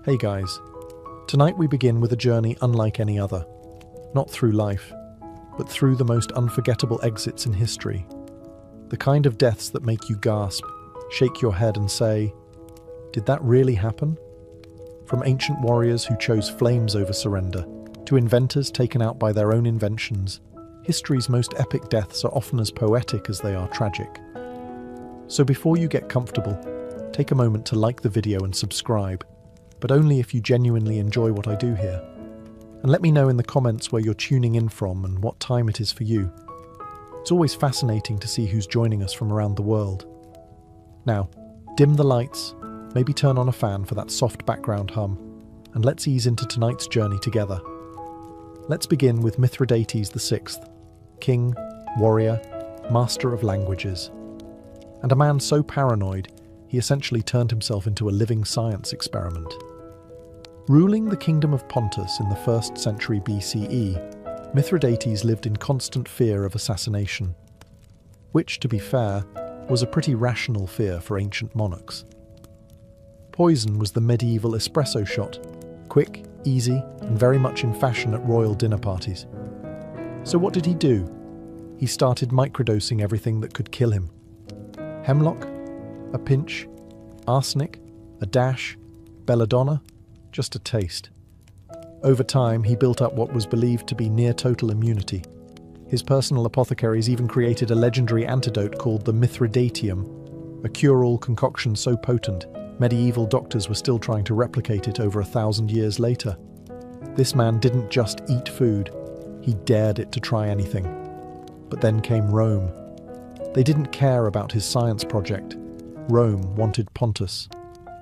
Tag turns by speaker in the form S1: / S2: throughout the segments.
S1: Hey guys, tonight we begin with a journey unlike any other. Not through life, but through the most unforgettable exits in history. The kind of deaths that make you gasp, shake your head and say, did that really happen? From ancient warriors who chose flames over surrender, to inventors taken out by their own inventions, history's most epic deaths are often as poetic as they are tragic. So before you get comfortable, take a moment to like the video and subscribe, but only if you genuinely enjoy what I do here. And let me know in the comments where you're tuning in from and what time it is for you. It's always fascinating to see who's joining us from around the world. Now, dim the lights, maybe turn on a fan for that soft background hum, and let's ease into tonight's journey together. Let's begin with Mithridates VI, king, warrior, master of languages. And a man so paranoid, he essentially turned himself into a living science experiment. Ruling the kingdom of Pontus in the 1st century BCE, Mithridates lived in constant fear of assassination, which, to be fair, was a pretty rational fear for ancient monarchs. Poison was the medieval espresso shot, quick, easy, and very much in fashion at royal dinner parties. So what did he do? He started microdosing everything that could kill him. Hemlock, a pinch, arsenic, a dash, belladonna, just a taste. Over time, he built up what was believed to be near-total immunity. His personal apothecaries even created a legendary antidote called the Mithridatium, a cure-all concoction so potent, medieval doctors were still trying to replicate it over 1,000 years later. This man didn't just eat food, he dared it to try anything. But then came Rome. They didn't care about his science project. Rome wanted Pontus,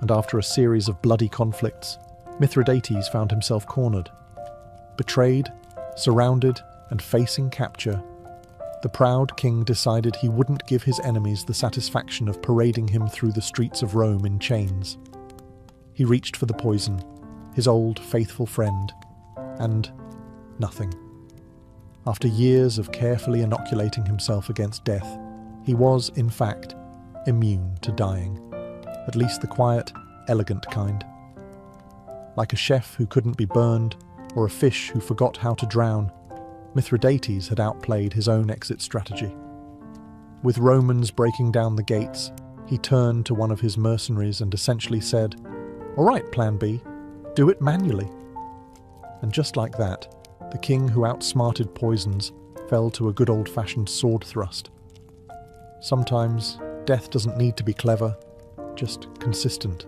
S1: and after a series of bloody conflicts, Mithridates found himself cornered. Betrayed, surrounded, and facing capture, the proud king decided he wouldn't give his enemies the satisfaction of parading him through the streets of Rome in chains. He reached for the poison, his old faithful friend, and nothing. After years of carefully inoculating himself against death, he was, in fact, immune to dying, at least the quiet, elegant kind. Like a chef who couldn't be burned, or a fish who forgot how to drown, Mithridates had outplayed his own exit strategy. With Romans breaking down the gates, he turned to one of his mercenaries and essentially said, "All right, Plan B, do it manually." And just like that, the king who outsmarted poisons fell to a good old-fashioned sword thrust. Sometimes, death doesn't need to be clever, just consistent.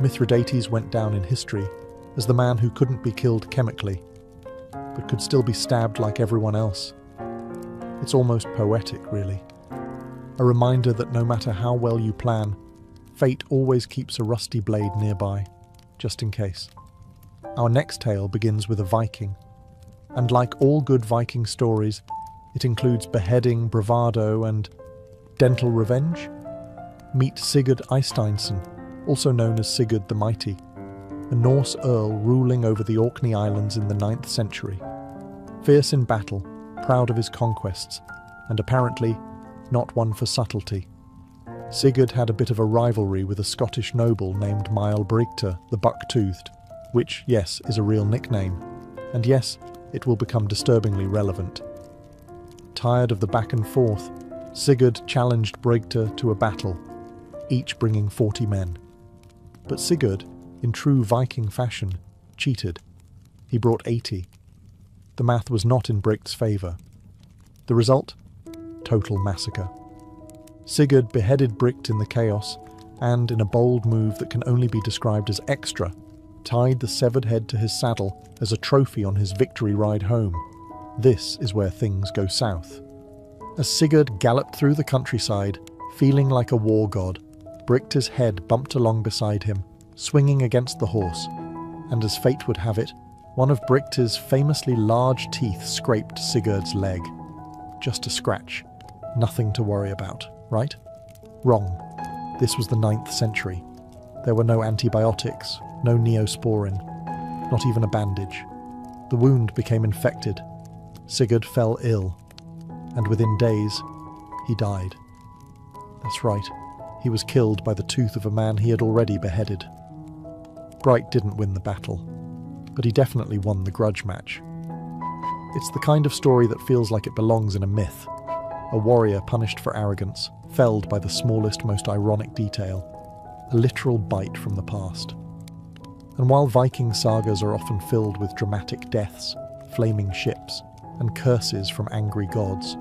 S1: Mithridates went down in history as the man who couldn't be killed chemically, but could still be stabbed like everyone else. It's almost poetic, really. A reminder that no matter how well you plan, fate always keeps a rusty blade nearby, just in case. Our next tale begins with a Viking, and like all good Viking stories, it includes beheading, bravado, and dental revenge. Meet Sigurd Eysteinsson, also known as Sigurd the Mighty, a Norse earl ruling over the Orkney Islands in the 9th century. Fierce in battle, proud of his conquests, and apparently not one for subtlety. Sigurd had a bit of a rivalry with a Scottish noble named Mael Brigte the Buck-Toothed, which, yes, is a real nickname, and yes, it will become disturbingly relevant. Tired of the back and forth, Sigurd challenged Brigte to a battle, each bringing 40 men. But Sigurd, in true Viking fashion, cheated. He brought 80. The math was not in Brigte's favour. The result? Total massacre. Sigurd beheaded Brigte in the chaos, and, in a bold move that can only be described as extra, tied the severed head to his saddle as a trophy on his victory ride home. This is where things go south. As Sigurd galloped through the countryside, feeling like a war god, Brigte's head bumped along beside him, swinging against the horse, and as fate would have it, one of Brigte's famously large teeth scraped Sigurd's leg. Just a scratch. Nothing to worry about, right? Wrong. This was the 9th century. There were no antibiotics, no neosporin, not even a bandage. The wound became infected. Sigurd fell ill, and within days, he died. That's right. He was killed by the tooth of a man he had already beheaded. Bright didn't win the battle, but he definitely won the grudge match. It's the kind of story that feels like it belongs in a myth. A warrior punished for arrogance, felled by the smallest, most ironic detail. A literal bite from the past. And while Viking sagas are often filled with dramatic deaths, flaming ships, and curses from angry gods,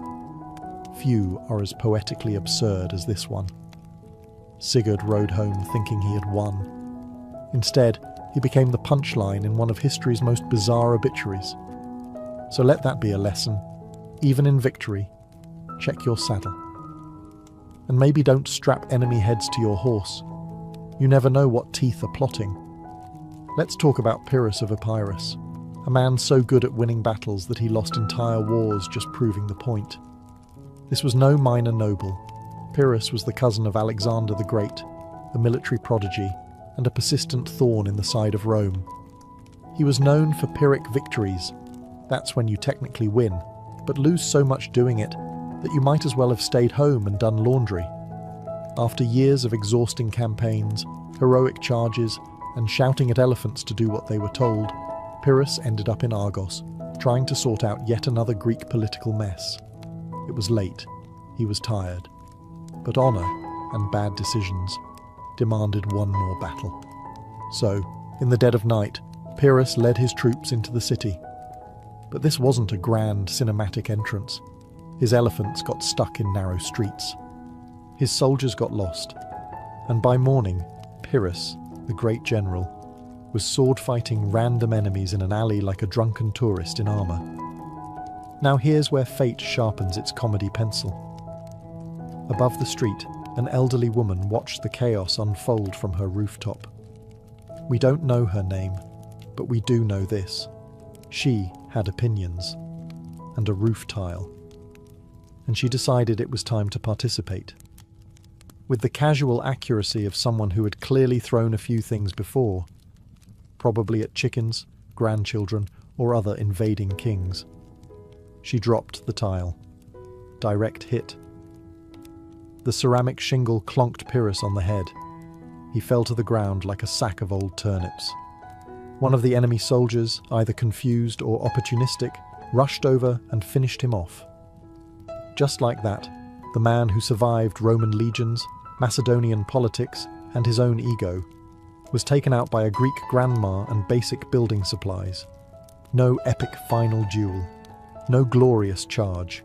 S1: few are as poetically absurd as this one. Sigurd rode home thinking he had won. Instead, he became the punchline in one of history's most bizarre obituaries. So let that be a lesson. Even in victory, check your saddle. And maybe don't strap enemy heads to your horse. You never know what teeth are plotting. Let's talk about Pyrrhus of Epirus, a man so good at winning battles that he lost entire wars just proving the point. This was no minor noble. Pyrrhus was the cousin of Alexander the Great, a military prodigy, and a persistent thorn in the side of Rome. He was known for Pyrrhic victories. That's when you technically win, but lose so much doing it that you might as well have stayed home and done laundry. After years of exhausting campaigns, heroic charges, and shouting at elephants to do what they were told, Pyrrhus ended up in Argos, trying to sort out yet another Greek political mess. It was late, he was tired, but honour and bad decisions demanded one more battle. So, in the dead of night, Pyrrhus led his troops into the city. But this wasn't a grand cinematic entrance. His elephants got stuck in narrow streets. His soldiers got lost. And by morning, Pyrrhus, the great general, was sword-fighting random enemies in an alley like a drunken tourist in armour. Now here's where fate sharpens its comedy pencil. Above the street, an elderly woman watched the chaos unfold from her rooftop. We don't know her name, but we do know this. She had opinions, and a roof tile. And she decided it was time to participate. With the casual accuracy of someone who had clearly thrown a few things before, probably at chickens, grandchildren, or other invading kings. She dropped the tile. Direct hit. The ceramic shingle clonked Pyrrhus on the head. He fell to the ground like a sack of old turnips. One of the enemy soldiers, either confused or opportunistic, rushed over and finished him off. Just like that, the man who survived Roman legions, Macedonian politics, and his own ego, was taken out by a Greek grandma and basic building supplies. No epic final duel. No glorious charge.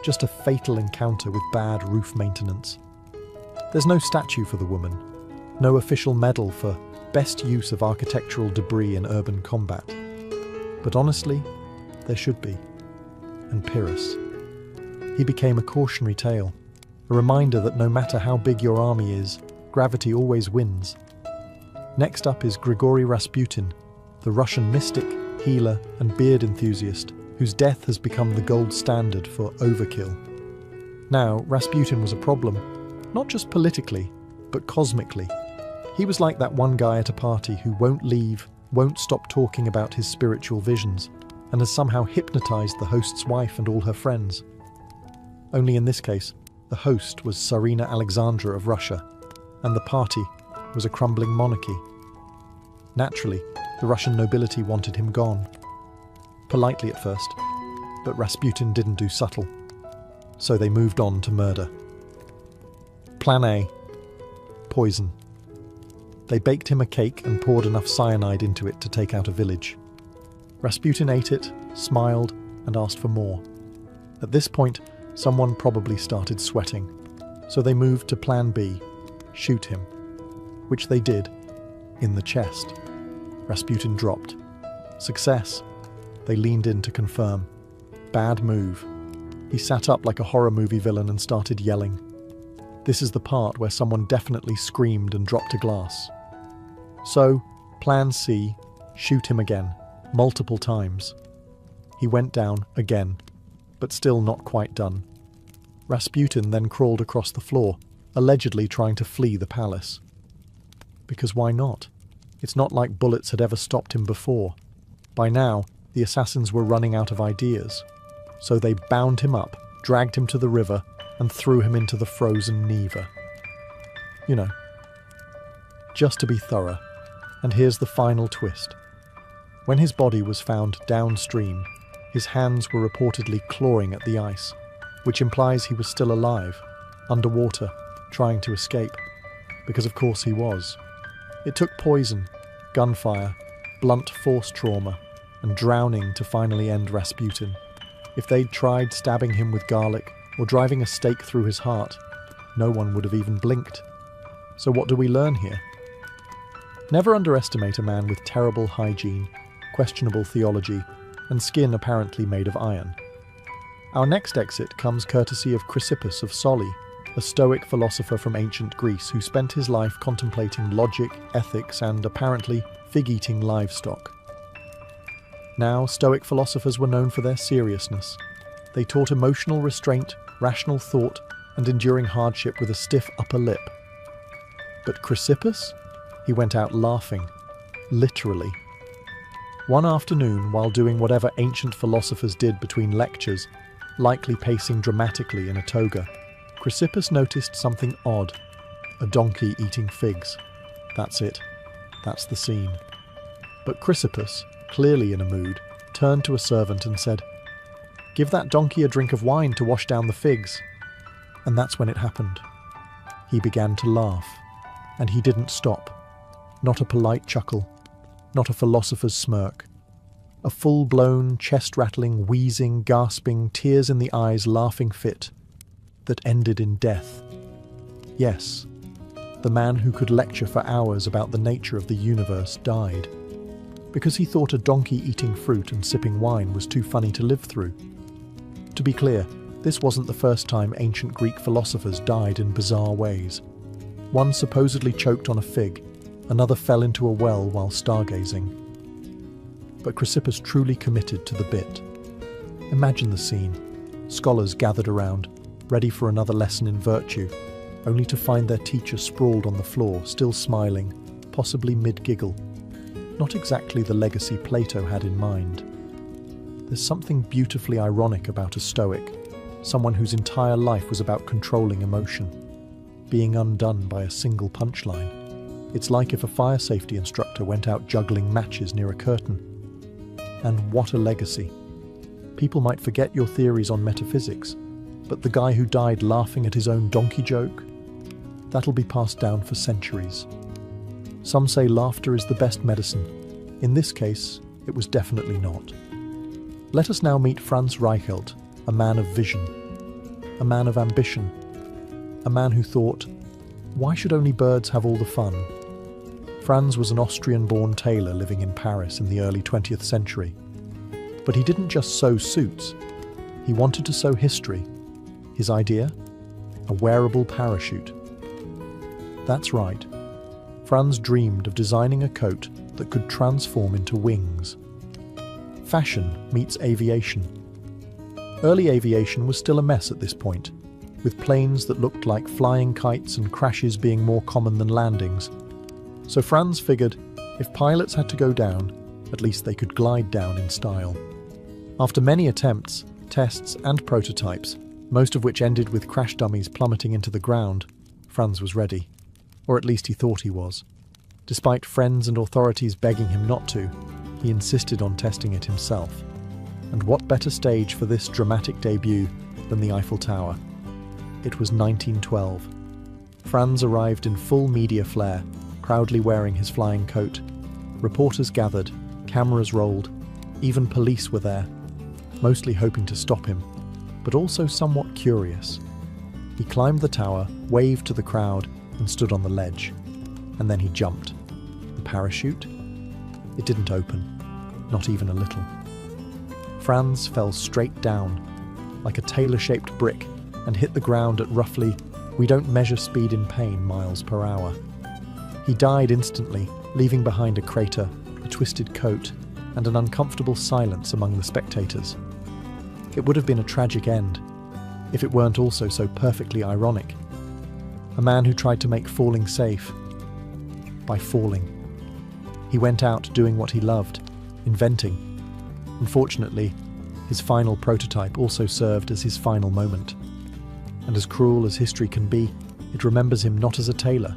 S1: Just a fatal encounter with bad roof maintenance. There's no statue for the woman. No official medal for best use of architectural debris in urban combat. But honestly, there should be. And Pyrrhus. He became a cautionary tale, a reminder that no matter how big your army is, gravity always wins. Next up is Grigory Rasputin, the Russian mystic, healer, and beard enthusiast, whose death has become the gold standard for overkill. Now, Rasputin was a problem, not just politically, but cosmically. He was like that one guy at a party who won't leave, won't stop talking about his spiritual visions, and has somehow hypnotized the host's wife and all her friends. Only in this case, the host was Tsarina Alexandra of Russia, and the party was a crumbling monarchy. Naturally, the Russian nobility wanted him gone. Politely at first, but Rasputin didn't do subtle. So they moved on to murder. Plan A. Poison. They baked him a cake and poured enough cyanide into it to take out a village. Rasputin ate it, smiled, and asked for more. At this point, someone probably started sweating, so they moved to Plan B, shoot him, which they did, in the chest. Rasputin dropped. Success. They leaned in to confirm. Bad move. He sat up like a horror movie villain and started yelling. This is the part where someone definitely screamed and dropped a glass. So, Plan C, shoot him again, multiple times. He went down again, but still not quite done. Rasputin then crawled across the floor, allegedly trying to flee the palace. Because why not? It's not like bullets had ever stopped him before. By now, the assassins were running out of ideas. So they bound him up, dragged him to the river, and threw him into the frozen Neva. You know, just to be thorough. And here's the final twist. When his body was found downstream, his hands were reportedly clawing at the ice, which implies he was still alive, underwater, trying to escape. Because of course he was. It took poison, gunfire, blunt force trauma, and drowning to finally end Rasputin. If they'd tried stabbing him with garlic or driving a stake through his heart, no one would have even blinked. So what do we learn here? Never underestimate a man with terrible hygiene, questionable theology, and skin apparently made of iron. Our next exit comes courtesy of Chrysippus of Soli, a Stoic philosopher from ancient Greece who spent his life contemplating logic, ethics, and, apparently, fig-eating livestock. Now, Stoic philosophers were known for their seriousness. They taught emotional restraint, rational thought, and enduring hardship with a stiff upper lip. But Chrysippus? He went out laughing. Literally. One afternoon, while doing whatever ancient philosophers did between lectures, likely pacing dramatically in a toga, Chrysippus noticed something odd. A donkey eating figs. That's it. That's the scene. But Chrysippus, clearly in a mood, turned to a servant and said, "Give that donkey a drink of wine to wash down the figs." And that's when it happened. He began to laugh. And he didn't stop. Not a polite chuckle. Not a philosopher's smirk. A full-blown, chest-rattling, wheezing, gasping, tears-in-the-eyes laughing fit that ended in death. Yes, the man who could lecture for hours about the nature of the universe died, because he thought a donkey eating fruit and sipping wine was too funny to live through. To be clear, this wasn't the first time ancient Greek philosophers died in bizarre ways. One supposedly choked on a fig, another fell into a well while stargazing. But Chrysippus truly committed to the bit. Imagine the scene. Scholars gathered around, ready for another lesson in virtue, only to find their teacher sprawled on the floor, still smiling, possibly mid-giggle. Not exactly the legacy Plato had in mind. There's something beautifully ironic about a Stoic, someone whose entire life was about controlling emotion, being undone by a single punchline. It's like if a fire safety instructor went out juggling matches near a curtain. And what a legacy. People might forget your theories on metaphysics, but the guy who died laughing at his own donkey joke? That'll be passed down for centuries. Some say laughter is the best medicine. In this case, it was definitely not. Let us now meet Franz Reichelt, a man of vision, a man of ambition, a man who thought, why should only birds have all the fun? Franz was an Austrian-born tailor living in Paris in the early 20th century. But he didn't just sew suits. He wanted to sew history. His idea? A wearable parachute. That's right. Franz dreamed of designing a coat that could transform into wings. Fashion meets aviation. Early aviation was still a mess at this point, with planes that looked like flying kites and crashes being more common than landings. So Franz figured, if pilots had to go down, at least they could glide down in style. After many attempts, tests and prototypes, most of which ended with crash dummies plummeting into the ground, Franz was ready. Or at least he thought he was. Despite friends and authorities begging him not to, he insisted on testing it himself. And what better stage for this dramatic debut than the Eiffel Tower? It was 1912. Franz arrived in full media flair, proudly wearing his flying coat. Reporters gathered, cameras rolled, even police were there, mostly hoping to stop him, but also somewhat curious. He climbed the tower, waved to the crowd, and stood on the ledge. And then he jumped. The parachute? It didn't open, not even a little. Franz fell straight down, like a tailor-shaped brick, and hit the ground at roughly, we don't measure speed in pain, miles per hour. He died instantly, leaving behind a crater, a twisted coat, and an uncomfortable silence among the spectators. It would have been a tragic end, if it weren't also so perfectly ironic. A man who tried to make falling safe by falling. He went out doing what he loved, inventing. Unfortunately, his final prototype also served as his final moment. And as cruel as history can be, it remembers him not as a tailor,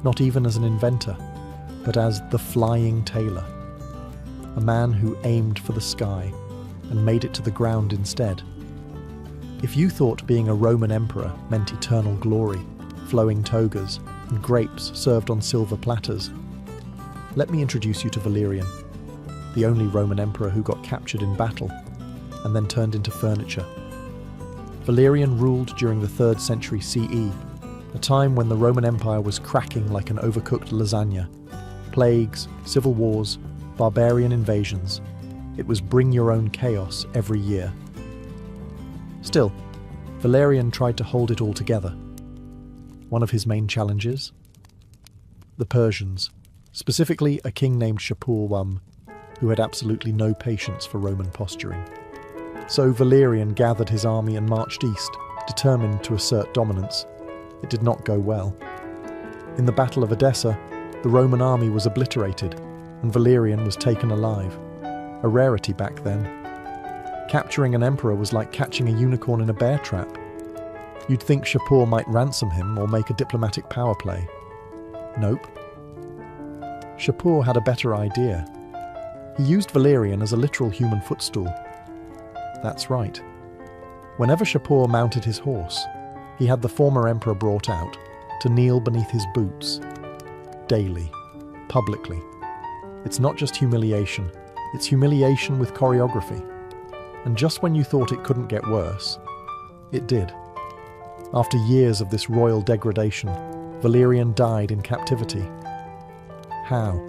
S1: not even as an inventor, but as the flying tailor, a man who aimed for the sky and made it to the ground instead. If you thought being a Roman emperor meant eternal glory, flowing togas, and grapes served on silver platters, let me introduce you to Valerian, the only Roman emperor who got captured in battle and then turned into furniture. Valerian ruled during the 3rd century CE, a time when the Roman Empire was cracking like an overcooked lasagna. Plagues, civil wars, barbarian invasions. It was bring your own chaos every year. Still, Valerian tried to hold it all together. One of his main challenges? The Persians, specifically a king named Shapur, who had absolutely no patience for Roman posturing. So Valerian gathered his army and marched east, determined to assert dominance. It did not go well. In the Battle of Edessa, the Roman army was obliterated, and Valerian was taken alive. A rarity back then. Capturing an emperor was like catching a unicorn in a bear trap. You'd think Shapur might ransom him or make a diplomatic power play. Nope. Shapur had a better idea. He used Valerian as a literal human footstool. That's right. Whenever Shapur mounted his horse, he had the former emperor brought out to kneel beneath his boots. Daily. Publicly. It's not just humiliation, it's humiliation with choreography. And just when you thought it couldn't get worse, it did. After years of this royal degradation, Valerian died in captivity. How?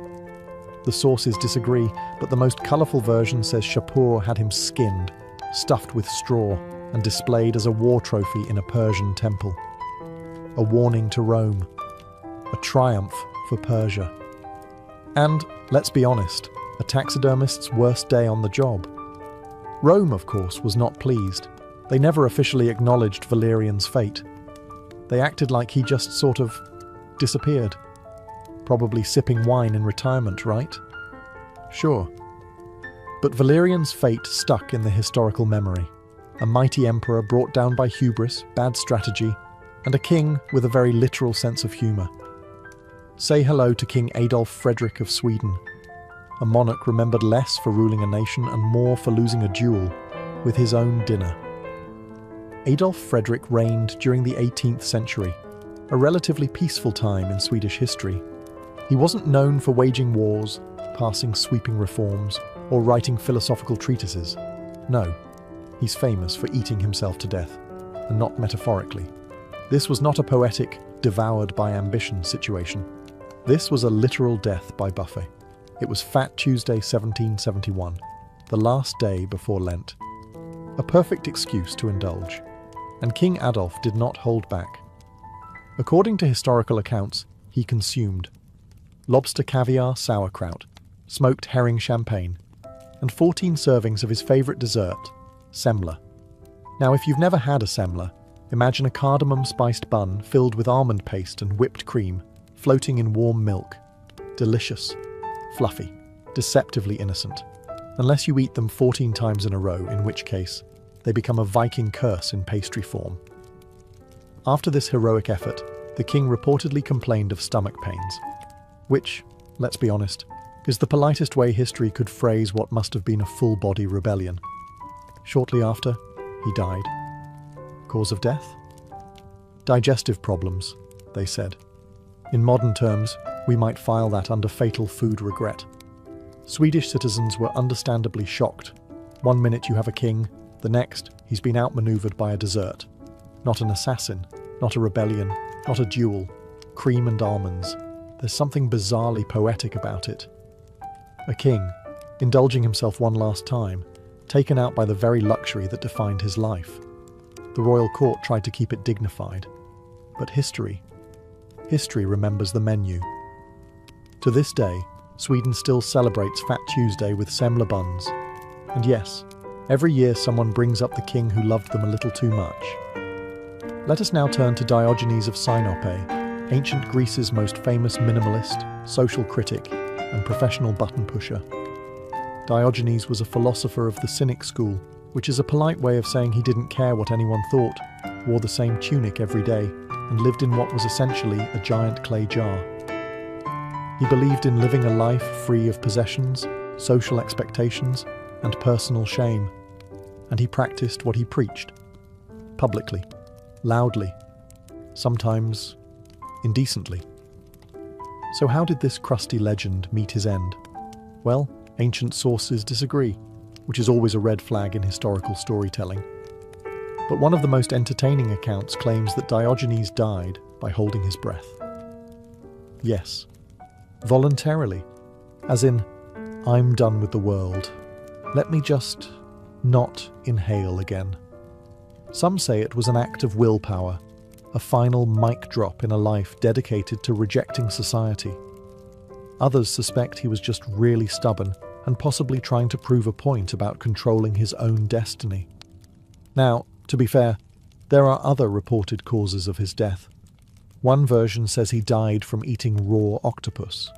S1: The sources disagree, but the most colourful version says Shapur had him skinned, stuffed with straw, and displayed as a war trophy in a Persian temple. A warning to Rome. A triumph for Persia. And, let's be honest, a taxidermist's worst day on the job. Rome, of course, was not pleased. They never officially acknowledged Valerian's fate. They acted like he just sort of disappeared. Probably sipping wine in retirement, right? Sure. But Valerian's fate stuck in the historical memory. A mighty emperor brought down by hubris, bad strategy, and a king with a very literal sense of humour. Say hello to King Adolf Frederick of Sweden, a monarch remembered less for ruling a nation and more for losing a duel with his own dinner. Adolf Frederick reigned during the 18th century, a relatively peaceful time in Swedish history. He wasn't known for waging wars, passing sweeping reforms, or writing philosophical treatises. No, he's famous for eating himself to death, and not metaphorically. This was not a poetic, devoured by ambition situation. This was a literal death by buffet. It was Fat Tuesday 1771, the last day before Lent. A perfect excuse to indulge. And King Adolf did not hold back. According to historical accounts, he consumed lobster caviar sauerkraut, smoked herring champagne, and 14 servings of his favourite dessert, semla. Now, if you've never had a semla, imagine a cardamom-spiced bun filled with almond paste and whipped cream, floating in warm milk. Delicious, fluffy, deceptively innocent. Unless you eat them 14 times in a row, in which case, they become a Viking curse in pastry form. After this heroic effort, the king reportedly complained of stomach pains, which, let's be honest, is the politest way history could phrase what must have been a full-body rebellion. Shortly after, he died. Cause of death? Digestive problems, they said. In modern terms, we might file that under fatal food regret. Swedish citizens were understandably shocked. One minute you have a king, the next he's been outmaneuvered by a dessert. Not an assassin, not a rebellion, not a duel. Cream and almonds. There's something bizarrely poetic about it. A king, indulging himself one last time, taken out by the very luxury that defined his life. The royal court tried to keep it dignified. But history remembers the menu. To this day, Sweden still celebrates Fat Tuesday with semla buns. And yes, every year someone brings up the king who loved them a little too much. Let us now turn to Diogenes of Sinope, ancient Greece's most famous minimalist, social critic, and professional button pusher. Diogenes was a philosopher of the Cynic school, which is a polite way of saying he didn't care what anyone thought, wore the same tunic every day, and lived in what was essentially a giant clay jar. He believed in living a life free of possessions, social expectations, and personal shame, and he practiced what he preached, publicly, loudly, sometimes indecently. So how did this crusty legend meet his end? Well, ancient sources disagree, which is always a red flag in historical storytelling. But one of the most entertaining accounts claims that Diogenes died by holding his breath. Yes, voluntarily, as in, I'm done with the world. Let me just not inhale again. Some say it was an act of willpower, a final mic drop in a life dedicated to rejecting society. Others suspect he was just really stubborn and possibly trying to prove a point about controlling his own destiny. Now, to be fair, there are other reported causes of his death. One version says he died from eating raw octopus.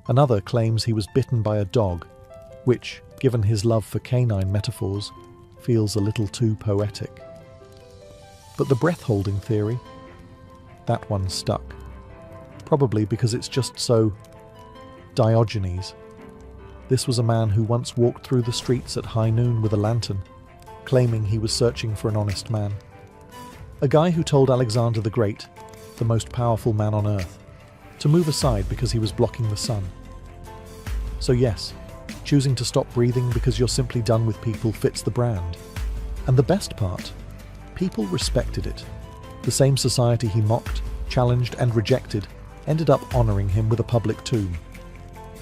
S1: Another claims he was bitten by a dog, which, given his love for canine metaphors, feels a little too poetic. But the breath-holding theory? That one stuck. Probably because it's just so Diogenes. This was a man who once walked through the streets at high noon with a lantern, claiming he was searching for an honest man. A guy who told Alexander the Great, the most powerful man on earth, to move aside because he was blocking the sun. So yes, choosing to stop breathing because you're simply done with people fits the brand. And the best part, people respected it. The same society he mocked, challenged, and rejected ended up honouring him with a public tomb.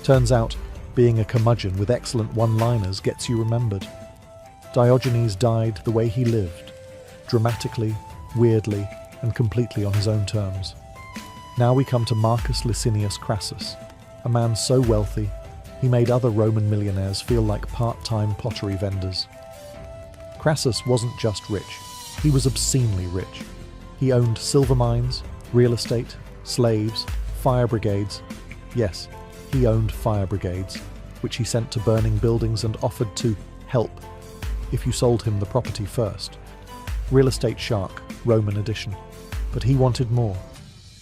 S1: Turns out, being a curmudgeon with excellent one-liners gets you remembered. Diogenes died the way he lived, dramatically, weirdly, and completely on his own terms. Now we come to Marcus Licinius Crassus, a man so wealthy, he made other Roman millionaires feel like part-time pottery vendors. Crassus wasn't just rich, he was obscenely rich. He owned silver mines, real estate, slaves, fire brigades. Yes, he owned fire brigades, which he sent to burning buildings and offered to help if you sold him the property first. Real estate shark, Roman edition. But he wanted more,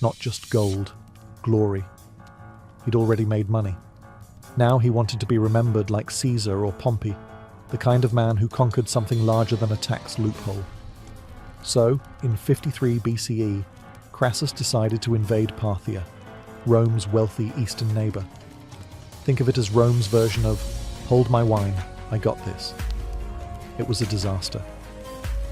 S1: not just gold, glory. He'd already made money. Now he wanted to be remembered like Caesar or Pompey, the kind of man who conquered something larger than a tax loophole. So, in 53 BCE, Crassus decided to invade Parthia, Rome's wealthy eastern neighbour. Think of it as Rome's version of, hold my wine, I got this. It was a disaster.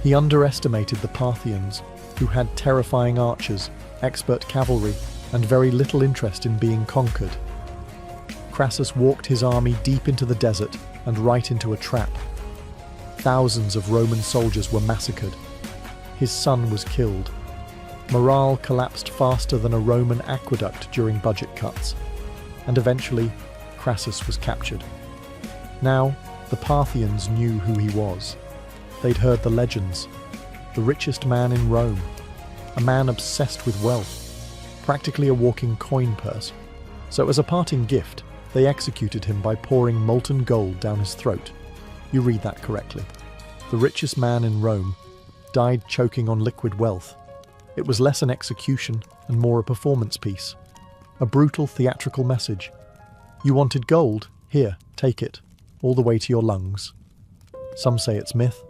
S1: He underestimated the Parthians, who had terrifying archers, expert cavalry, and very little interest in being conquered. Crassus walked his army deep into the desert and right into a trap. Thousands of Roman soldiers were massacred. His son was killed. Morale collapsed faster than a Roman aqueduct during budget cuts. And eventually, Crassus was captured. Now, the Parthians knew who he was. They'd heard the legends. The richest man in Rome. A man obsessed with wealth. Practically a walking coin purse. So as a parting gift, they executed him by pouring molten gold down his throat. You read that correctly. The richest man in Rome died choking on liquid wealth. It was less an execution and more a performance piece. A brutal theatrical message. You wanted gold? Here, take it. All the way to your lungs. Some say it's myth.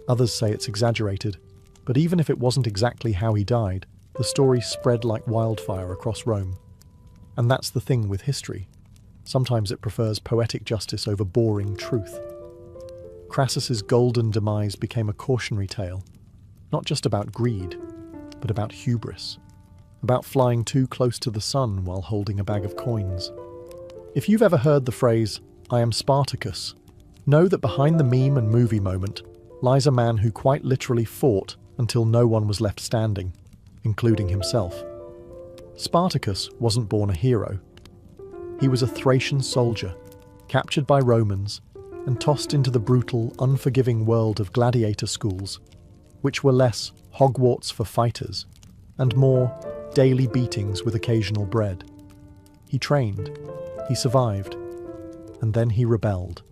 S1: Others say it's exaggerated. But even if it wasn't exactly how he died, the story spread like wildfire across Rome. And that's the thing with history. Sometimes it prefers poetic justice over boring truth. Crassus's golden demise became a cautionary tale, not just about greed, but about hubris, about flying too close to the sun while holding a bag of coins. If you've ever heard the phrase, "I am Spartacus," know that behind the meme and movie moment lies a man who quite literally fought until no one was left standing, including himself. Spartacus wasn't born a hero. He was a Thracian soldier, captured by Romans and tossed into the brutal, unforgiving world of gladiator schools, which were less Hogwarts for fighters and more daily beatings with occasional bread. He trained, he survived, and then he rebelled.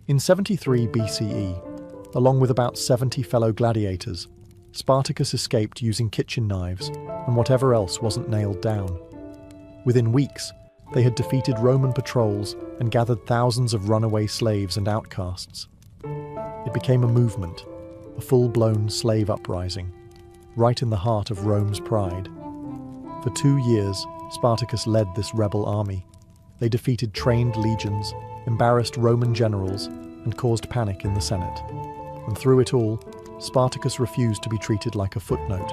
S1: In 73 BCE, along with about 70 fellow gladiators, Spartacus escaped using kitchen knives and whatever else wasn't nailed down. Within weeks, They had defeated Roman patrols and gathered thousands of runaway slaves and outcasts. It became a movement, a full-blown slave uprising, right in the heart of Rome's pride. For 2 years, Spartacus led this rebel army. They defeated trained legions, embarrassed Roman generals, and caused panic in the Senate. And through it all, Spartacus refused to be treated like a footnote.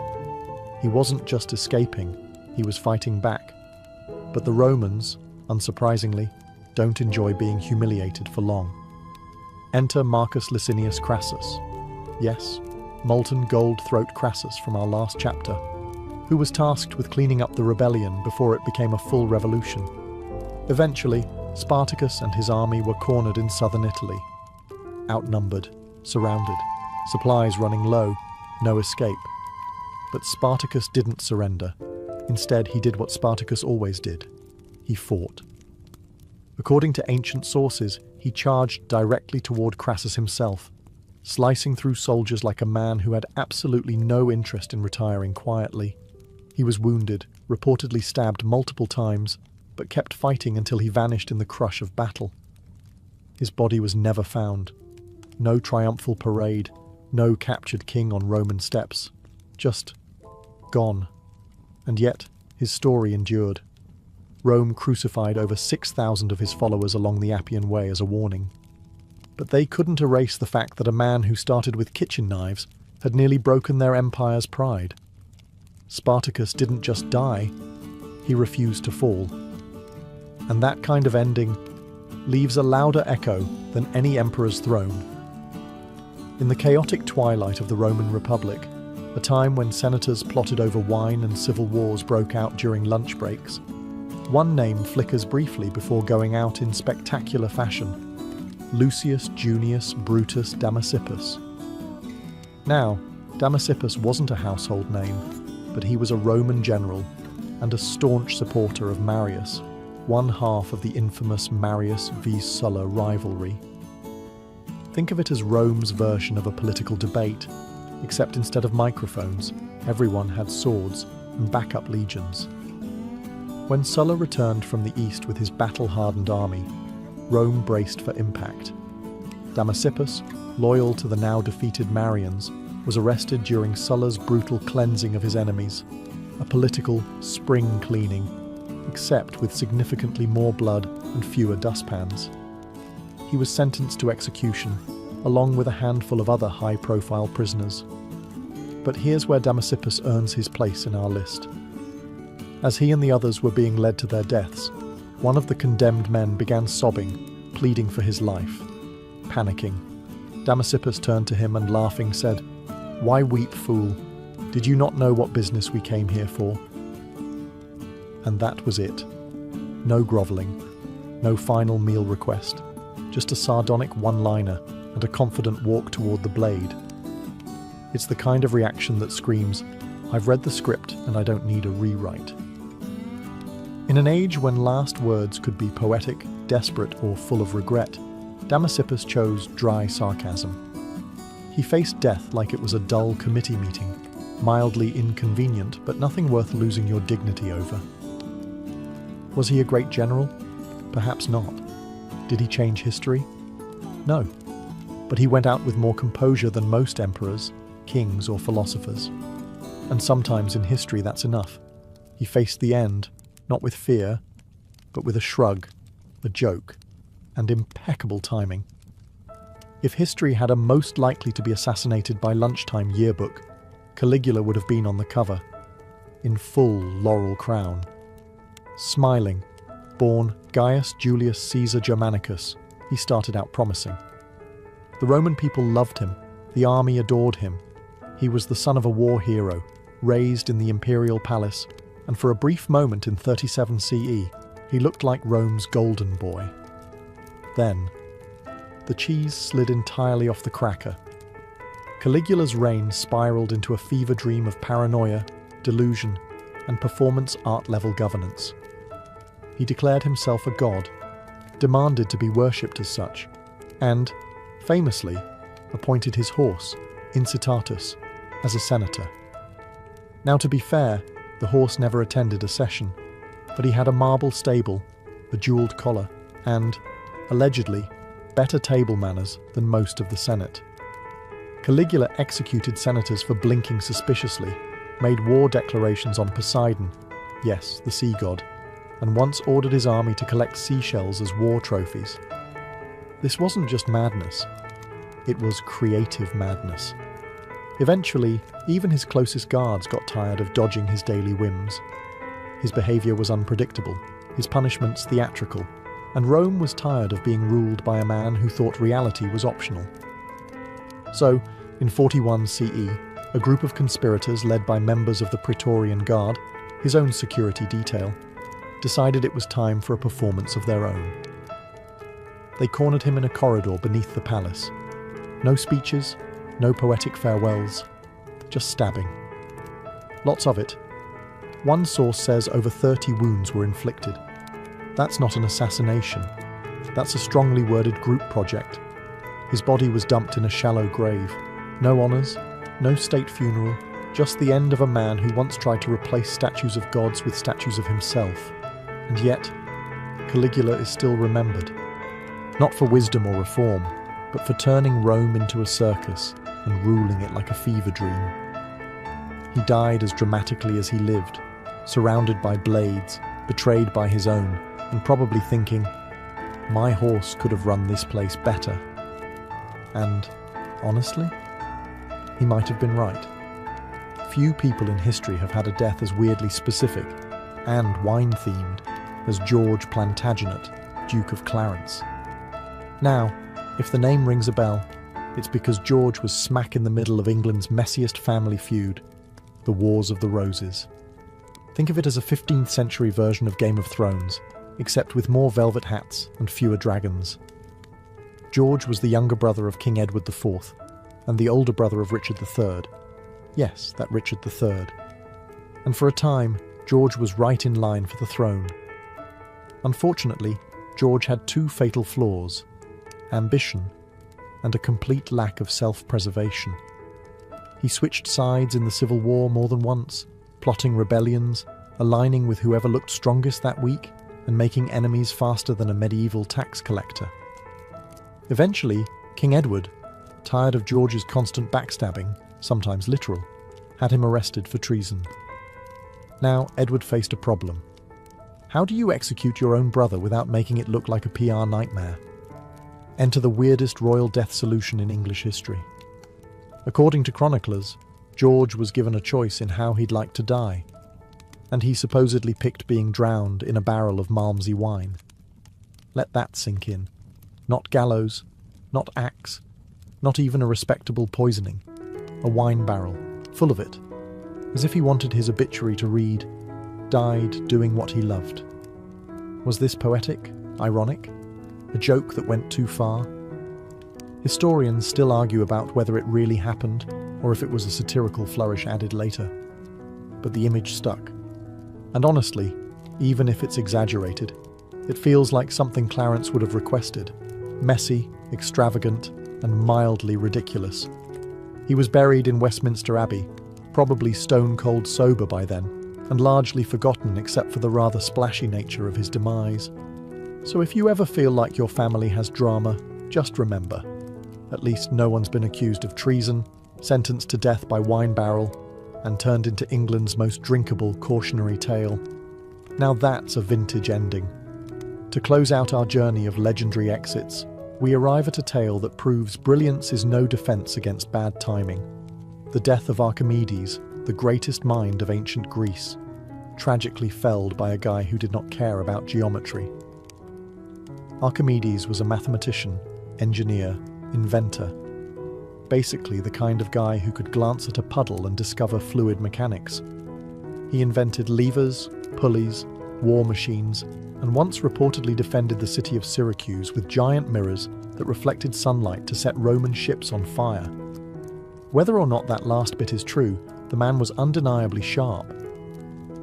S1: He wasn't just escaping, he was fighting back. But the Romans, unsurprisingly, don't enjoy being humiliated for long. Enter Marcus Licinius Crassus. Yes, molten gold throat Crassus from our last chapter, who was tasked with cleaning up the rebellion before it became a full revolution. Eventually, Spartacus and his army were cornered in southern Italy. Outnumbered, surrounded, supplies running low, no escape. But Spartacus didn't surrender. Instead, he did what Spartacus always did. He fought. According to ancient sources, he charged directly toward Crassus himself, slicing through soldiers like a man who had absolutely no interest in retiring quietly. He was wounded, reportedly stabbed multiple times, but kept fighting until he vanished in the crush of battle. His body was never found. No triumphal parade, no captured king on Roman steps. Just gone. And yet, his story endured. Rome crucified over 6,000 of his followers along the Appian Way as a warning. But they couldn't erase the fact that a man who started with kitchen knives had nearly broken their empire's pride. Spartacus didn't just die, he refused to fall. And that kind of ending leaves a louder echo than any emperor's throne. In the chaotic twilight of the Roman Republic, a time when senators plotted over wine and civil wars broke out during lunch breaks, one name flickers briefly before going out in spectacular fashion: Lucius Junius Brutus Damasippus. Now, Damasippus wasn't a household name, but he was a Roman general and a staunch supporter of Marius, one half of the infamous Marius v. Sulla rivalry. Think of it as Rome's version of a political debate, except instead of microphones, everyone had swords and backup legions. When Sulla returned from the east with his battle-hardened army, Rome braced for impact. Damasippus, loyal to the now-defeated Marians, was arrested during Sulla's brutal cleansing of his enemies, a political spring cleaning, except with significantly more blood and fewer dustpans. He was sentenced to execution, along with a handful of other high-profile prisoners. But here's where Damasippus earns his place in our list. As he and the others were being led to their deaths, one of the condemned men began sobbing, pleading for his life. Panicking, Damasippus turned to him and laughing said, "Why weep, fool? Did you not know what business we came here for?" And that was it. No grovelling, no final meal request, just a sardonic one-liner and a confident walk toward the blade. It's the kind of reaction that screams, "I've read the script and I don't need a rewrite." In an age when last words could be poetic, desperate, or full of regret, Damasippus chose dry sarcasm. He faced death like it was a dull committee meeting, mildly inconvenient, but nothing worth losing your dignity over. Was he a great general? Perhaps not. Did he change history? No. But he went out with more composure than most emperors, kings, or philosophers. And sometimes in history that's enough. He faced the end, not with fear, but with a shrug, a joke, and impeccable timing. If history had a most likely to be assassinated by lunchtime yearbook, Caligula would have been on the cover, in full laurel crown. Smiling, born Gaius Julius Caesar Germanicus, he started out promising. The Roman people loved him, the army adored him. He was the son of a war hero, raised in the imperial palace, and for a brief moment in 37 CE, he looked like Rome's golden boy. Then, the cheese slid entirely off the cracker. Caligula's reign spiraled into a fever dream of paranoia, delusion, and performance art-level governance. He declared himself a god, demanded to be worshipped as such, and, famously, appointed his horse, Incitatus, as a senator. Now, to be fair, the horse never attended a session, but he had a marble stable, a jeweled collar, and, allegedly, better table manners than most of the Senate. Caligula executed senators for blinking suspiciously, made war declarations on Poseidon, yes, the sea god, and once ordered his army to collect seashells as war trophies. This wasn't just madness, it was creative madness. Eventually, even his closest guards got tired of dodging his daily whims. His behaviour was unpredictable, his punishments theatrical, and Rome was tired of being ruled by a man who thought reality was optional. So, in 41 CE, a group of conspirators led by members of the Praetorian Guard, his own security detail, decided it was time for a performance of their own. They cornered him in a corridor beneath the palace. No speeches, no poetic farewells, just stabbing. Lots of it. One source says over 30 wounds were inflicted. That's not an assassination. That's a strongly worded group project. His body was dumped in a shallow grave. No honours, no state funeral, just the end of a man who once tried to replace statues of gods with statues of himself. And yet, Caligula is still remembered. Not for wisdom or reform, but for turning Rome into a circus and ruling it like a fever dream. He died as dramatically as he lived, surrounded by blades, betrayed by his own, and probably thinking, my horse could have run this place better. And, honestly, he might have been right. Few people in history have had a death as weirdly specific and wine-themed as George Plantagenet, Duke of Clarence. Now, if the name rings a bell, it's because George was smack in the middle of England's messiest family feud, the Wars of the Roses. Think of it as a 15th century version of Game of Thrones, except with more velvet hats and fewer dragons. George was the younger brother of King Edward IV, and the older brother of Richard III. Yes, that Richard III. And for a time, George was right in line for the throne. Unfortunately, George had two fatal flaws: ambition and a complete lack of self-preservation. He switched sides in the Civil War more than once, plotting rebellions, aligning with whoever looked strongest that week, and making enemies faster than a medieval tax collector. Eventually, King Edward, tired of George's constant backstabbing, sometimes literal, had him arrested for treason. Now, Edward faced a problem. How do you execute your own brother without making it look like a PR nightmare? Enter the weirdest royal death solution in English history. According to chroniclers, George was given a choice in how he'd like to die, and he supposedly picked being drowned in a barrel of Malmsey wine. Let that sink in. Not gallows, not axe, not even a respectable poisoning. A wine barrel, full of it, as if he wanted his obituary to read, "Died doing what he loved." Was this poetic? Ironic? A joke that went too far? Historians still argue about whether it really happened or if it was a satirical flourish added later. But the image stuck. And honestly, even if it's exaggerated, it feels like something Clarence would have requested. Messy, extravagant, and mildly ridiculous. He was buried in Westminster Abbey, probably stone-cold sober by then, and largely forgotten except for the rather splashy nature of his demise. So if you ever feel like your family has drama, just remember, at least no one's been accused of treason, sentenced to death by wine barrel, and turned into England's most drinkable cautionary tale. Now that's a vintage ending. To close out our journey of legendary exits, we arrive at a tale that proves brilliance is no defense against bad timing. The death of Archimedes, the greatest mind of ancient Greece, tragically felled by a guy who did not care about geometry. Archimedes was a mathematician, engineer, inventor. Basically the kind of guy who could glance at a puddle and discover fluid mechanics. He invented levers, pulleys, war machines, and once reportedly defended the city of Syracuse with giant mirrors that reflected sunlight to set Roman ships on fire. Whether or not that last bit is true, the man was undeniably sharp.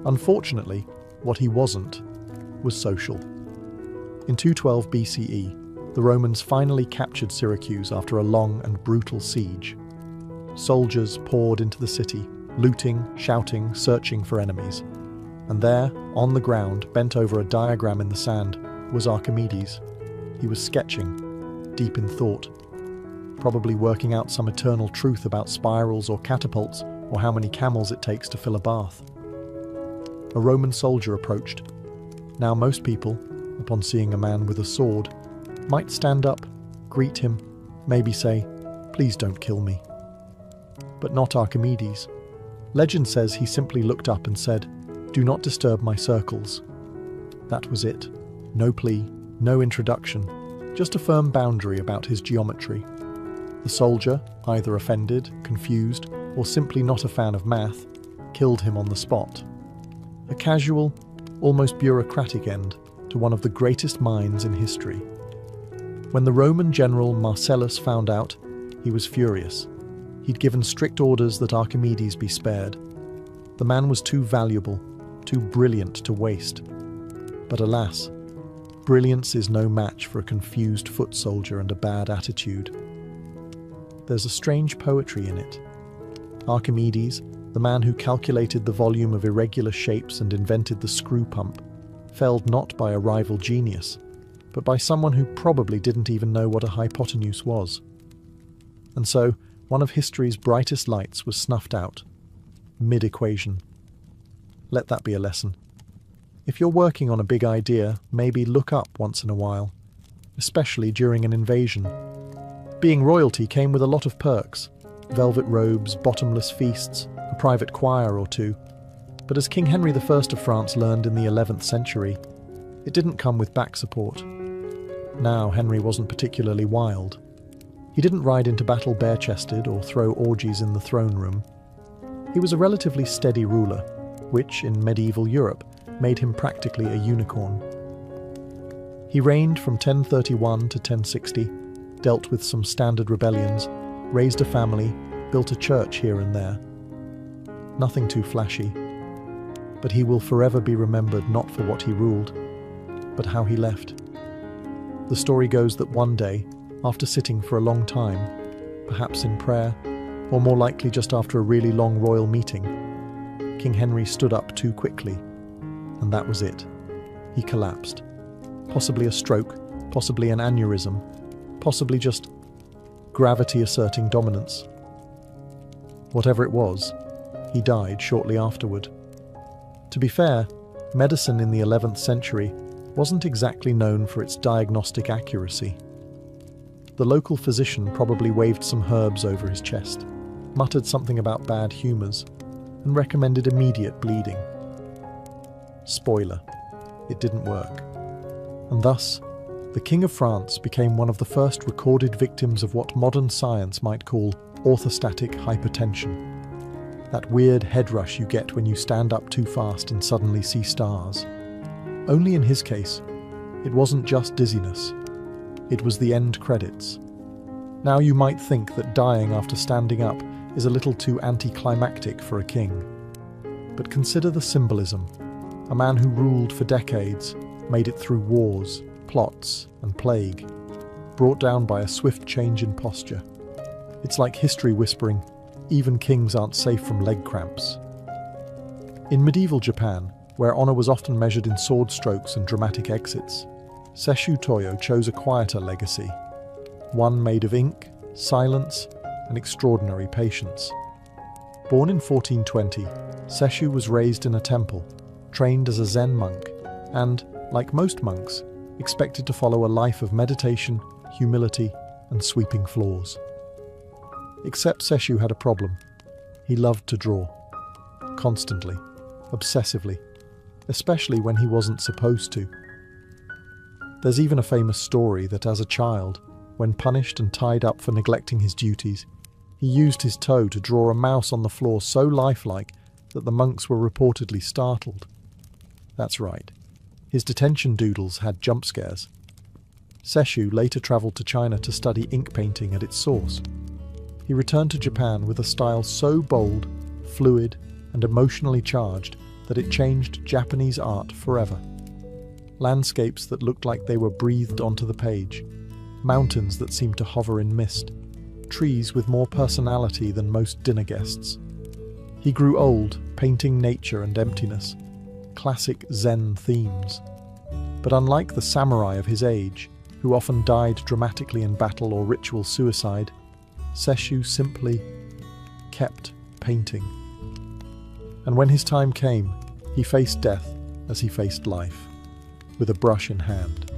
S1: Unfortunately, what he wasn't was social. In 212 BCE, the Romans finally captured Syracuse after a long and brutal siege. Soldiers poured into the city, looting, shouting, searching for enemies. And there, on the ground, bent over a diagram in the sand, was Archimedes. He was sketching, deep in thought, probably working out some eternal truth about spirals or catapults or how many camels it takes to fill a bath. A Roman soldier approached. Now most people, upon seeing a man with a sword, might stand up, greet him, maybe say, "Please don't kill me." But not Archimedes. Legend says he simply looked up and said, "Do not disturb my circles." That was it. No plea, no introduction, just a firm boundary about his geometry. The soldier, either offended, confused, or simply not a fan of math, killed him on the spot. A casual, almost bureaucratic end to one of the greatest minds in history. When the Roman general Marcellus found out, he was furious. He'd given strict orders that Archimedes be spared. The man was too valuable, too brilliant to waste. But alas, brilliance is no match for a confused foot soldier and a bad attitude. There's a strange poetry in it. Archimedes, the man who calculated the volume of irregular shapes and invented the screw pump, felled not by a rival genius, but by someone who probably didn't even know what a hypotenuse was. And so, one of history's brightest lights was snuffed out, mid-equation. Let that be a lesson. If you're working on a big idea, maybe look up once in a while, especially during an invasion. Being royalty came with a lot of perks: velvet robes, bottomless feasts, a private choir or two. But as King Henry I of France learned in the 11th century, it didn't come with back support. Now, Henry wasn't particularly wild. He didn't ride into battle bare-chested or throw orgies in the throne room. He was a relatively steady ruler, which, in medieval Europe, made him practically a unicorn. He reigned from 1031 to 1060, dealt with some standard rebellions, raised a family, built a church here and there. Nothing too flashy. But he will forever be remembered not for what he ruled, but how he left. The story goes that one day, after sitting for a long time, perhaps in prayer, or more likely just after a really long royal meeting, King Henry stood up too quickly, and that was it. He collapsed. Possibly a stroke, possibly an aneurysm, possibly just gravity asserting dominance. Whatever it was, he died shortly afterward. To be fair, medicine in the 11th century wasn't exactly known for its diagnostic accuracy. The local physician probably waved some herbs over his chest, muttered something about bad humours, and recommended immediate bleeding. Spoiler, it didn't work. And thus, the King of France became one of the first recorded victims of what modern science might call orthostatic hypertension. That weird head rush you get when you stand up too fast and suddenly see stars. Only in his case, it wasn't just dizziness. It was the end credits. Now you might think that dying after standing up is a little too anticlimactic for a king. But consider the symbolism. A man who ruled for decades, made it through wars, plots, and plague, brought down by a swift change in posture. It's like history whispering, even kings aren't safe from leg cramps. In medieval Japan, where honor was often measured in sword strokes and dramatic exits, Seishu Toyo chose a quieter legacy, one made of ink, silence, and extraordinary patience. Born in 1420, Seishu was raised in a temple, trained as a Zen monk, and, like most monks, expected to follow a life of meditation, humility, and sweeping floors. Except Seishu had a problem. He loved to draw. Constantly. Obsessively. Especially when he wasn't supposed to. There's even a famous story that as a child, when punished and tied up for neglecting his duties, he used his toe to draw a mouse on the floor so lifelike that the monks were reportedly startled. That's right. His detention doodles had jump scares. Seishu later travelled to China to study ink painting at its source. He returned to Japan with a style so bold, fluid, and emotionally charged that it changed Japanese art forever. Landscapes that looked like they were breathed onto the page, mountains that seemed to hover in mist, trees with more personality than most dinner guests. He grew old, painting nature and emptiness, classic Zen themes. But unlike the samurai of his age, who often died dramatically in battle or ritual suicide, Sesshu simply kept painting. And when his time came, he faced death as he faced life, with a brush in hand.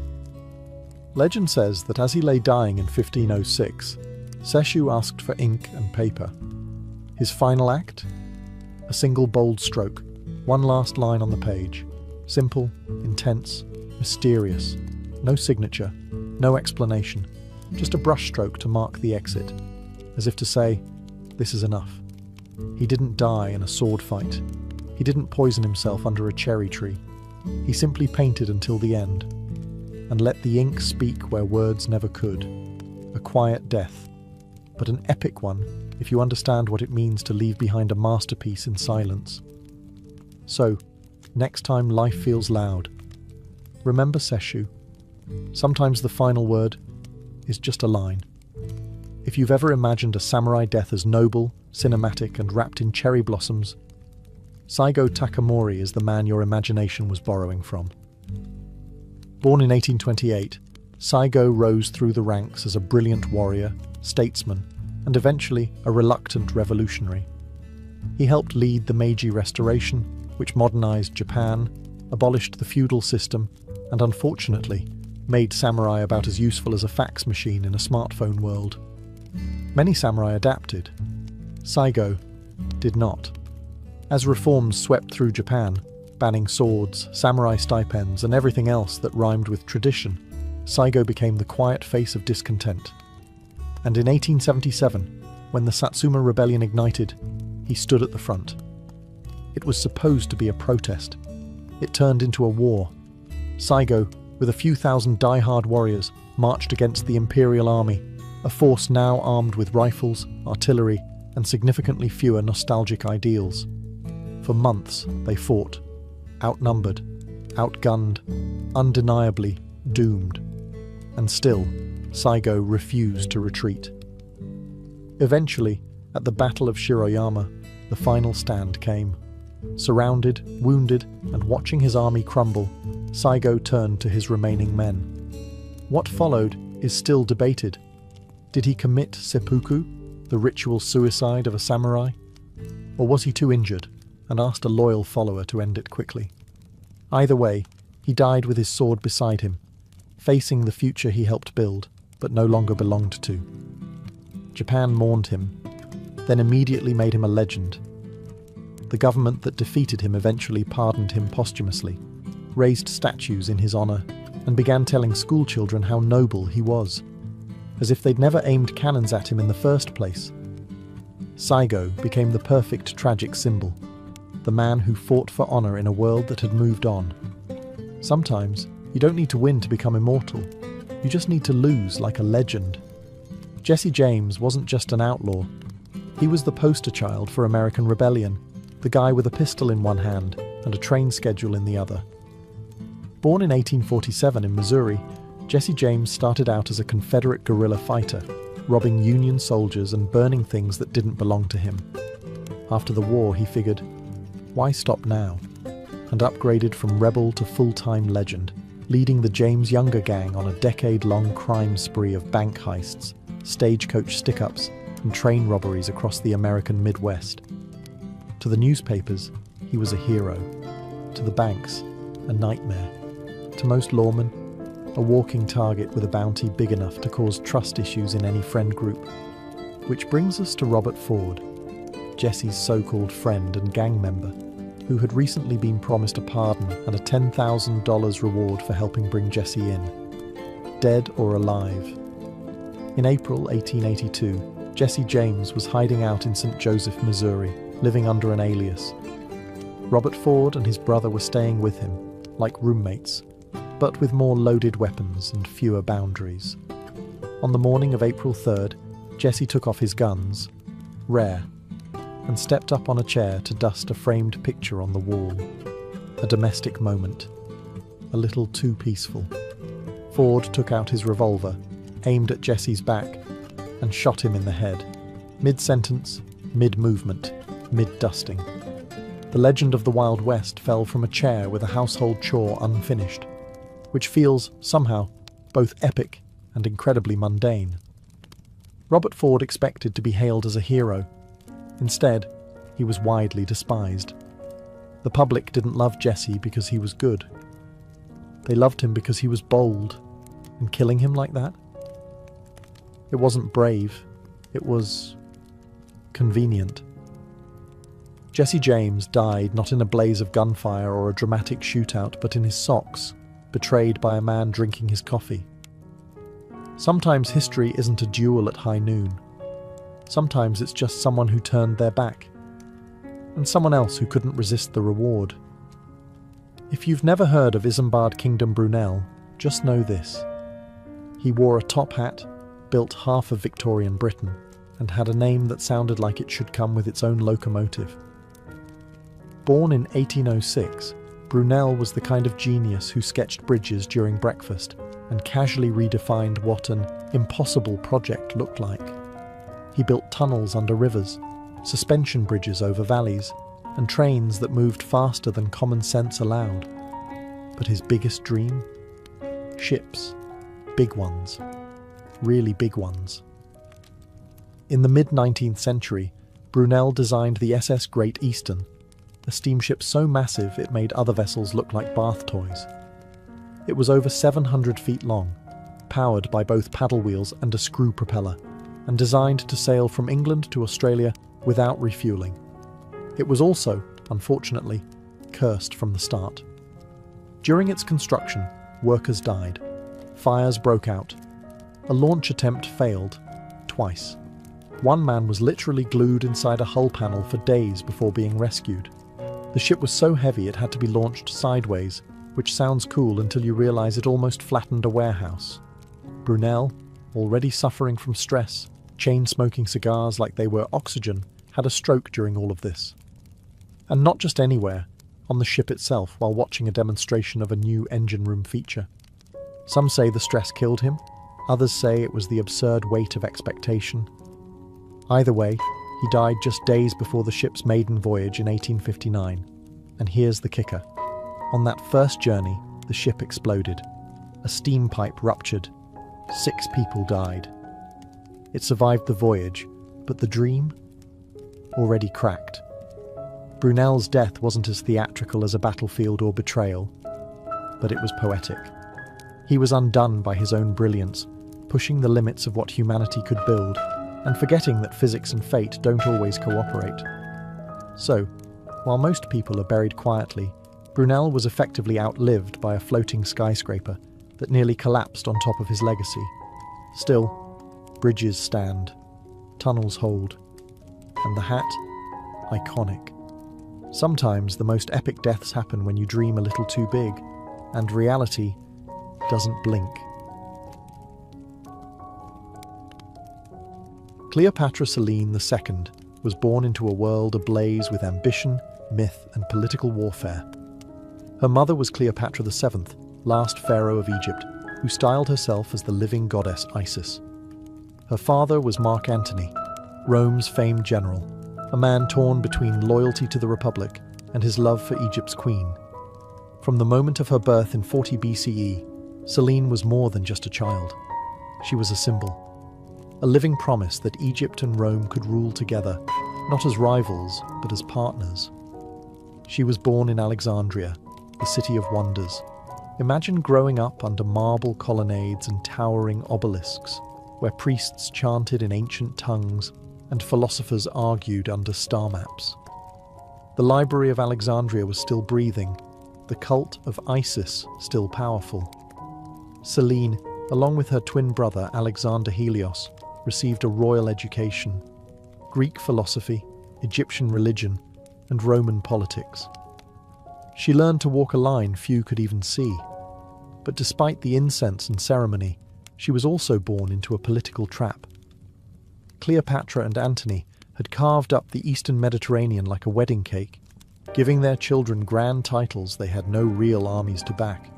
S1: Legend says that as he lay dying in 1506, Sesshu asked for ink and paper. His final act? A single bold stroke, one last line on the page. Simple, intense, mysterious. No signature, no explanation. Just a brushstroke to mark the exit, as if to say, this is enough. He didn't die in a sword fight. He didn't poison himself under a cherry tree. He simply painted until the end, and let the ink speak where words never could. A quiet death, but an epic one if you understand what it means to leave behind a masterpiece in silence. So, next time life feels loud, remember Sesshu. Sometimes the final word is just a line. If you've ever imagined a samurai death as noble, cinematic, and wrapped in cherry blossoms, Saigo Takamori is the man your imagination was borrowing from. Born in 1828, Saigo rose through the ranks as a brilliant warrior, statesman, and eventually a reluctant revolutionary. He helped lead the Meiji Restoration, which modernized Japan, abolished the feudal system, and unfortunately, made samurai about as useful as a fax machine in a smartphone world. Many samurai adapted. Saigo did not. As reforms swept through Japan, banning swords, samurai stipends, and everything else that rhymed with tradition, Saigo became the quiet face of discontent. And in 1877, when the Satsuma Rebellion ignited, he stood at the front. It was supposed to be a protest. It turned into a war. Saigo, with a few thousand die-hard warriors, marched against the Imperial Army, a force now armed with rifles, artillery, and significantly fewer nostalgic ideals. For months, they fought, outnumbered, outgunned, undeniably doomed. And still, Saigo refused to retreat. Eventually, at the Battle of Shiroyama, the final stand came. Surrounded, wounded, and watching his army crumble, Saigo turned to his remaining men. What followed is still debated. Did he commit seppuku, the ritual suicide of a samurai? Or was he too injured and asked a loyal follower to end it quickly? Either way, he died with his sword beside him, facing the future he helped build, but no longer belonged to. Japan mourned him, then immediately made him a legend. The government that defeated him eventually pardoned him posthumously, raised statues in his honor, and began telling schoolchildren how noble he was, as if they'd never aimed cannons at him in the first place. Saigo became the perfect tragic symbol, the man who fought for honor in a world that had moved on. Sometimes, you don't need to win to become immortal. You just need to lose like a legend. Jesse James wasn't just an outlaw. He was the poster child for American rebellion, the guy with a pistol in one hand and a train schedule in the other. Born in 1847 in Missouri, Jesse James started out as a Confederate guerrilla fighter, robbing Union soldiers and burning things that didn't belong to him. After the war, he figured, why stop now? And upgraded from rebel to full-time legend, leading the James Younger gang on a decade-long crime spree of bank heists, stagecoach stick-ups, and train robberies across the American Midwest. To the newspapers, he was a hero. To the banks, a nightmare. To most lawmen, a walking target with a bounty big enough to cause trust issues in any friend group. Which brings us to Robert Ford, Jesse's so-called friend and gang member, who had recently been promised a pardon and a $10,000 reward for helping bring Jesse in. Dead or alive. In April 1882, Jesse James was hiding out in St. Joseph, Missouri, living under an alias. Robert Ford and his brother were staying with him, like roommates, but with more loaded weapons and fewer boundaries. On the morning of April 3rd, Jesse took off his guns, rare, and stepped up on a chair to dust a framed picture on the wall. A domestic moment. A little too peaceful. Ford took out his revolver, aimed at Jesse's back, and shot him in the head. Mid-sentence, mid-movement, mid-dusting. The legend of the Wild West fell from a chair with a household chore unfinished. which feels, somehow, both epic and incredibly mundane. Robert Ford expected to be hailed as a hero. Instead, he was widely despised. The public didn't love Jesse because he was good. They loved him because he was bold, and killing him like that? It wasn't brave, it was convenient. Jesse James died not in a blaze of gunfire or a dramatic shootout, but in his socks, betrayed by a man drinking his coffee. Sometimes history isn't a duel at high noon. Sometimes it's just someone who turned their back, and someone else who couldn't resist the reward. If you've never heard of Isambard Kingdom Brunel, just know this. He wore a top hat, built half of Victorian Britain, and had a name that sounded like it should come with its own locomotive. Born in 1806, Brunel was the kind of genius who sketched bridges during breakfast and casually redefined what an impossible project looked like. He built tunnels under rivers, suspension bridges over valleys, and trains that moved faster than common sense allowed. But his biggest dream? Ships. Big ones. Really big ones. In the mid-19th century, Brunel designed the SS Great Eastern, a steamship so massive it made other vessels look like bath toys. It was over 700 feet long, powered by both paddle wheels and a screw propeller, and designed to sail from England to Australia without refueling. It was also, unfortunately, cursed from the start. During its construction, workers died. Fires broke out. A launch attempt failed, twice. One man was literally glued inside a hull panel for days before being rescued. The ship was so heavy it had to be launched sideways, which sounds cool until you realize it almost flattened a warehouse. Brunel, already suffering from stress, chain-smoking cigars like they were oxygen, had a stroke during all of this. And not just anywhere, on the ship itself while watching a demonstration of a new engine room feature. Some say the stress killed him, others say it was the absurd weight of expectation. Either way, he died just days before the ship's maiden voyage in 1859. And here's the kicker. On that first journey, the ship exploded. A steam pipe ruptured. 6 people died. It survived the voyage, but the dream? Already cracked. Brunel's death wasn't as theatrical as a battlefield or betrayal, but it was poetic. He was undone by his own brilliance, pushing the limits of what humanity could build, and forgetting that physics and fate don't always cooperate. So, while most people are buried quietly, Brunel was effectively outlived by a floating skyscraper that nearly collapsed on top of his legacy. Still, bridges stand, tunnels hold, and the hat, iconic. Sometimes the most epic deaths happen when you dream a little too big, and reality doesn't blink. Cleopatra Selene II was born into a world ablaze with ambition, myth, and political warfare. Her mother was Cleopatra VII, last pharaoh of Egypt, who styled herself as the living goddess Isis. Her father was Mark Antony, Rome's famed general, a man torn between loyalty to the Republic and his love for Egypt's queen. From the moment of her birth in 40 BCE, Selene was more than just a child. She was a symbol, a living promise that Egypt and Rome could rule together, not as rivals, but as partners. She was born in Alexandria, the city of wonders. Imagine growing up under marble colonnades and towering obelisks, where priests chanted in ancient tongues and philosophers argued under star maps. The Library of Alexandria was still breathing, the cult of Isis still powerful. Selene, along with her twin brother Alexander Helios, received a royal education: Greek philosophy, Egyptian religion, and Roman politics. She learned to walk a line few could even see. But despite the incense and ceremony, she was also born into a political trap. Cleopatra and Antony had carved up the Eastern Mediterranean like a wedding cake, giving their children grand titles they had no real armies to back.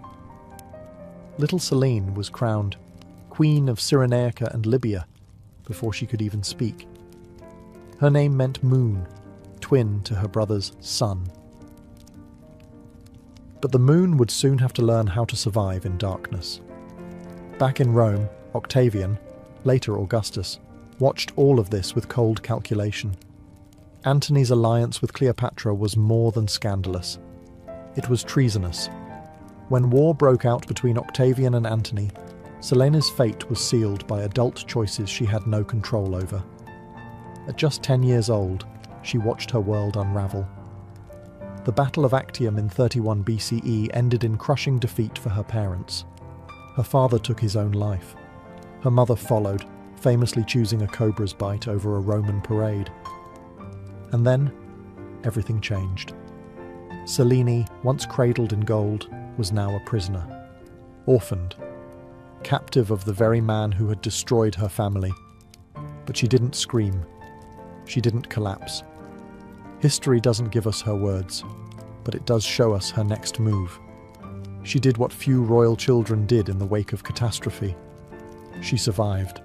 S1: Little Selene was crowned Queen of Cyrenaica and Libya before she could even speak. Her name meant moon, twin to her brother's sun. But the moon would soon have to learn how to survive in darkness. Back in Rome, Octavian, later Augustus, watched all of this with cold calculation. Antony's alliance with Cleopatra was more than scandalous. It was treasonous. When war broke out between Octavian and Antony, Selene's fate was sealed by adult choices she had no control over. At just 10 years old, she watched her world unravel. The Battle of Actium in 31 BCE ended in crushing defeat for her parents. Her father took his own life. Her mother followed, famously choosing a cobra's bite over a Roman parade. And then, everything changed. Selene, once cradled in gold, was now a prisoner. Orphaned. Captive of the very man who had destroyed her family. But she didn't scream. She didn't collapse. History doesn't give us her words, but it does show us her next move. She did what few royal children did in the wake of catastrophe. She survived.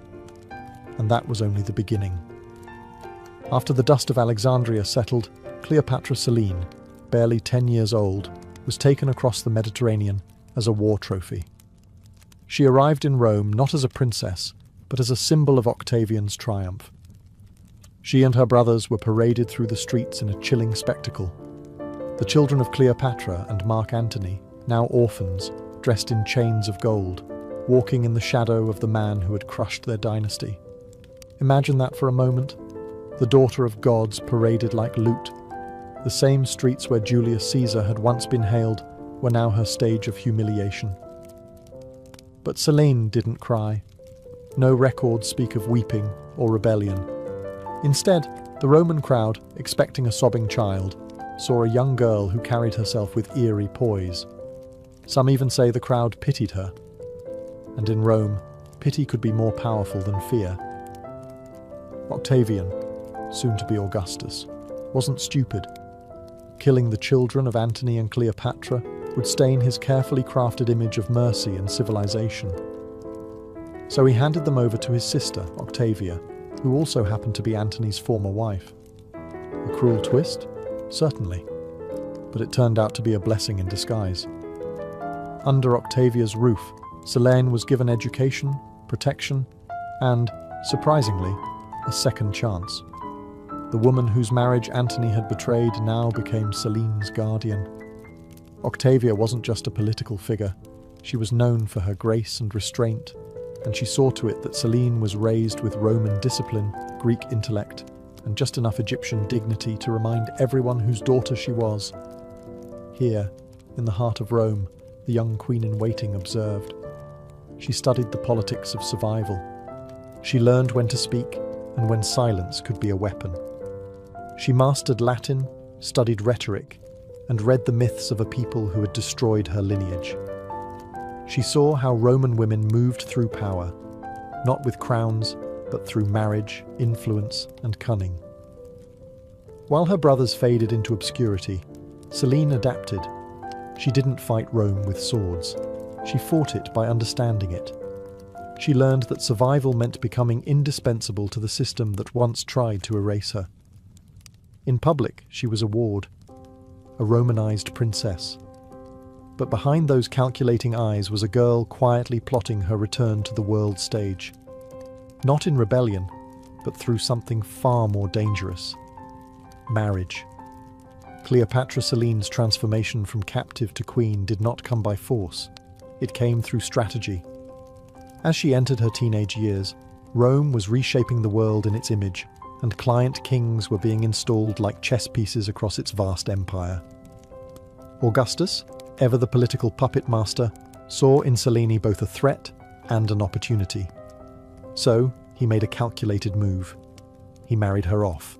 S1: And that was only the beginning. After the dust of Alexandria settled, Cleopatra Selene, barely 10 years old, was taken across the Mediterranean as a war trophy. She arrived in Rome not as a princess, but as a symbol of Octavian's triumph. She and her brothers were paraded through the streets in a chilling spectacle. The children of Cleopatra and Mark Antony, now orphans, dressed in chains of gold, walking in the shadow of the man who had crushed their dynasty. Imagine that for a moment. The daughter of gods paraded like loot. The same streets where Julius Caesar had once been hailed were now her stage of humiliation. But Selene didn't cry. No records speak of weeping or rebellion. Instead, the Roman crowd, expecting a sobbing child, saw a young girl who carried herself with eerie poise. Some even say the crowd pitied her. And in Rome, pity could be more powerful than fear. Octavian, soon to be Augustus, wasn't stupid. Killing the children of Antony and Cleopatra would stain his carefully crafted image of mercy and civilization. So he handed them over to his sister, Octavia, who also happened to be Antony's former wife. A cruel twist? Certainly. But it turned out to be a blessing in disguise. Under Octavia's roof, Selene was given education, protection, and, surprisingly, a second chance. The woman whose marriage Antony had betrayed now became Selene's guardian. Octavia wasn't just a political figure. She was known for her grace and restraint, and she saw to it that Selene was raised with Roman discipline, Greek intellect, and just enough Egyptian dignity to remind everyone whose daughter she was. Here, in the heart of Rome, the young queen-in-waiting observed. She studied the politics of survival. She learned when to speak and when silence could be a weapon. She mastered Latin, studied rhetoric, and read the myths of a people who had destroyed her lineage. She saw how Roman women moved through power, not with crowns, but through marriage, influence, and cunning. While her brothers faded into obscurity, Selene adapted. She didn't fight Rome with swords. She fought it by understanding it. She learned that survival meant becoming indispensable to the system that once tried to erase her. In public, she was a ward, a Romanized princess. But behind those calculating eyes was a girl quietly plotting her return to the world stage. Not in rebellion, but through something far more dangerous. Marriage. Cleopatra Selene's transformation from captive to queen did not come by force. It came through strategy. As she entered her teenage years, Rome was reshaping the world in its image, and client kings were being installed like chess pieces across its vast empire. Augustus, ever the political puppet master, saw in Selene both a threat and an opportunity. So, he made a calculated move. He married her off.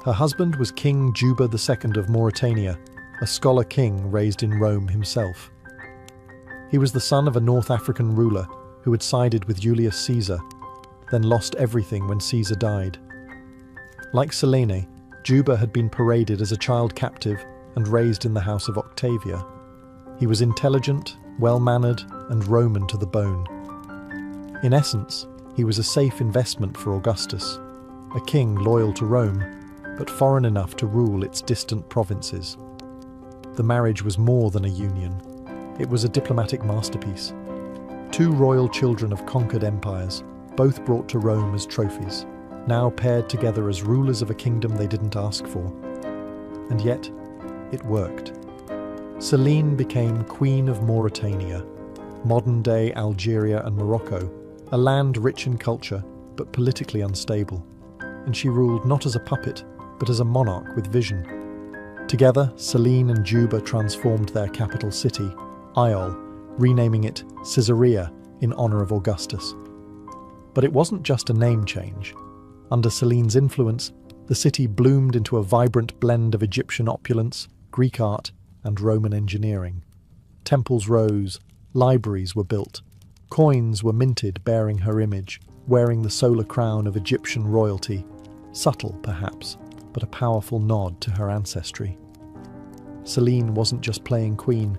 S1: Her husband was King Juba II of Mauritania, a scholar king raised in Rome himself. He was the son of a North African ruler who had sided with Julius Caesar, then lost everything when Caesar died. Like Selene, Juba had been paraded as a child captive and raised in the house of Octavia. He was intelligent, well-mannered, and Roman to the bone. In essence, he was a safe investment for Augustus, a king loyal to Rome, but foreign enough to rule its distant provinces. the marriage was more than a union. It was a diplomatic masterpiece. Two royal children of conquered empires, both brought to Rome as trophies, now paired together as rulers of a kingdom they didn't ask for. And yet, it worked. Serene became Queen of Mauritania, modern-day Algeria and Morocco, a land rich in culture but politically unstable. And she ruled not as a puppet, but as a monarch with vision. Together, Serene and Juba transformed their capital city, Iol, renaming it Caesarea in honor of Augustus. But it wasn't just a name change. Under Selene's influence, the city bloomed into a vibrant blend of Egyptian opulence, Greek art, and Roman engineering. Temples rose, libraries were built, coins were minted bearing her image, wearing the solar crown of Egyptian royalty, subtle perhaps, but a powerful nod to her ancestry. Selene wasn't just playing queen,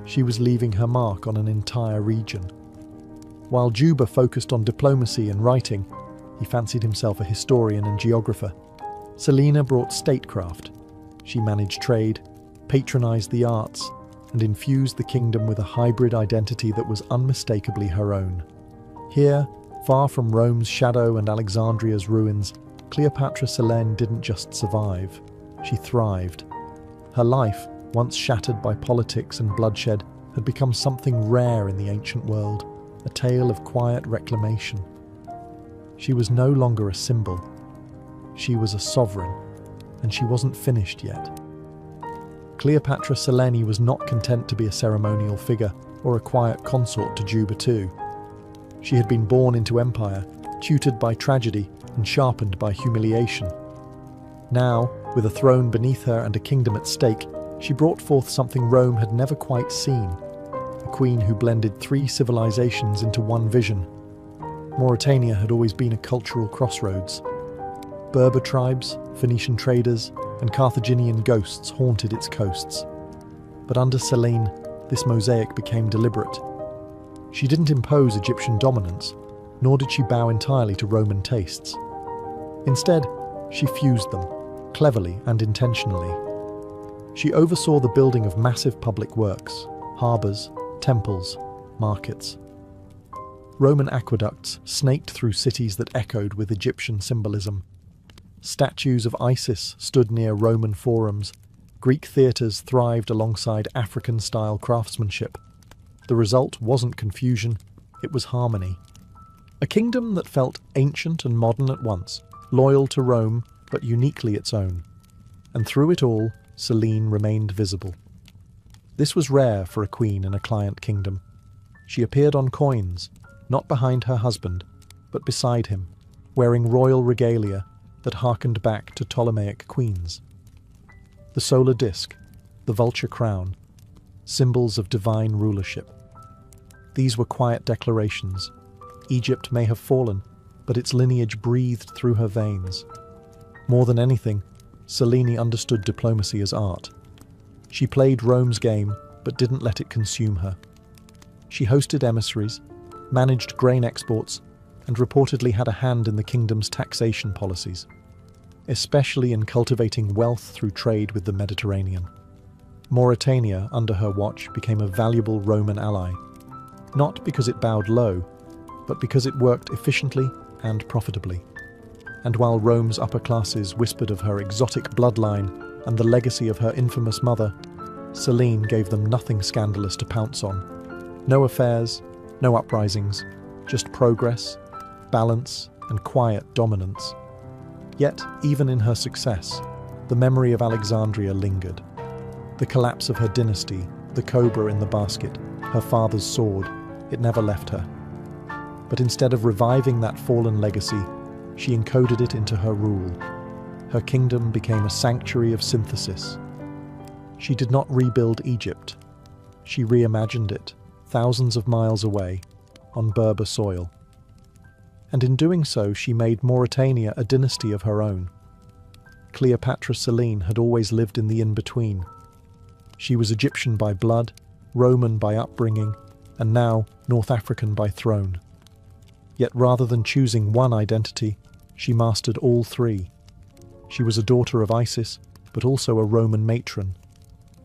S1: she was leaving her mark on an entire region. While Juba focused on diplomacy and writing, he fancied himself a historian and geographer. Selena brought statecraft. She managed trade, patronized the arts, and infused the kingdom with a hybrid identity that was unmistakably her own. Here, far from Rome's shadow and Alexandria's ruins, Cleopatra Selene didn't just survive, she thrived. Her life, once shattered by politics and bloodshed, had become something rare in the ancient world, a tale of quiet reclamation. She was no longer a symbol. She was a sovereign, and she wasn't finished yet. Cleopatra Selene was not content to be a ceremonial figure or a quiet consort to Juba II. She had been born into empire, tutored by tragedy and sharpened by humiliation. Now, with a throne beneath her and a kingdom at stake, she brought forth something Rome had never quite seen, a queen who blended three civilizations into one vision. Mauritania had always been a cultural crossroads. Berber tribes, Phoenician traders, and Carthaginian ghosts haunted its coasts. But under Selene, this mosaic became deliberate. She didn't impose Egyptian dominance, nor did she bow entirely to Roman tastes. Instead, she fused them, cleverly and intentionally. She oversaw the building of massive public works, harbours, temples, markets. Roman aqueducts snaked through cities that echoed with Egyptian symbolism. Statues of Isis stood near Roman forums. Greek theatres thrived alongside African-style craftsmanship. The result wasn't confusion, it was harmony. A kingdom that felt ancient and modern at once, loyal to Rome, but uniquely its own. And through it all, Selene remained visible. This was rare for a queen in a client kingdom. She appeared on coins, not behind her husband, but beside him, wearing royal regalia that harkened back to Ptolemaic queens. The solar disk, the vulture crown, symbols of divine rulership. These were quiet declarations. Egypt may have fallen, but its lineage breathed through her veins. More than anything, Selene understood diplomacy as art. She played Rome's game, but didn't let it consume her. She hosted emissaries, managed grain exports, and reportedly had a hand in the kingdom's taxation policies, especially in cultivating wealth through trade with the Mediterranean. Mauritania, under her watch, became a valuable Roman ally, not because it bowed low, but because it worked efficiently and profitably. And while Rome's upper classes whispered of her exotic bloodline and the legacy of her infamous mother, Selene gave them nothing scandalous to pounce on. No affairs, no uprisings, just progress, balance, and quiet dominance. Yet, even in her success, the memory of Alexandria lingered. The collapse of her dynasty, the cobra in the basket, her father's sword, it never left her. But instead of reviving that fallen legacy, she encoded it into her rule. Her kingdom became a sanctuary of synthesis. She did not rebuild Egypt. She reimagined it, thousands of miles away, on Berber soil. And in doing so, she made Mauritania a dynasty of her own. Cleopatra Selene had always lived in the in-between. She was Egyptian by blood, Roman by upbringing, and now North African by throne. Yet rather than choosing one identity, she mastered all three. She was a daughter of Isis, but also a Roman matron,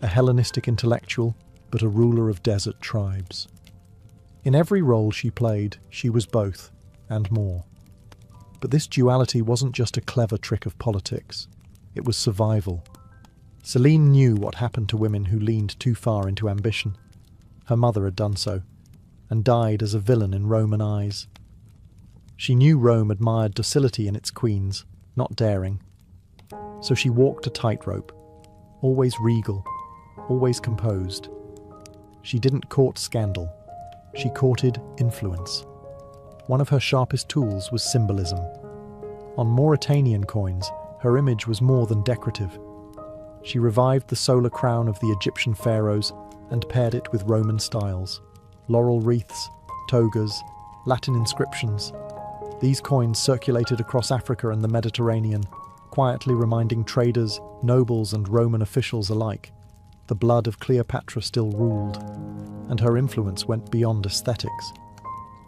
S1: a Hellenistic intellectual, but a ruler of desert tribes. In every role she played, she was both, and more. But this duality wasn't just a clever trick of politics. It was survival. Serene knew what happened to women who leaned too far into ambition. Her mother had done so, and died as a villain in Roman eyes. She knew Rome admired docility in its queens, not daring. So she walked a tightrope, always regal, always composed. She didn't court scandal. She courted influence. One of her sharpest tools was symbolism. On Mauritanian coins, her image was more than decorative. She revived the solar crown of the Egyptian pharaohs and paired it with Roman styles. Laurel wreaths, togas, Latin inscriptions. These coins circulated across Africa and the Mediterranean, quietly reminding traders, nobles, and Roman officials alike the blood of Cleopatra still ruled, and her influence went beyond aesthetics.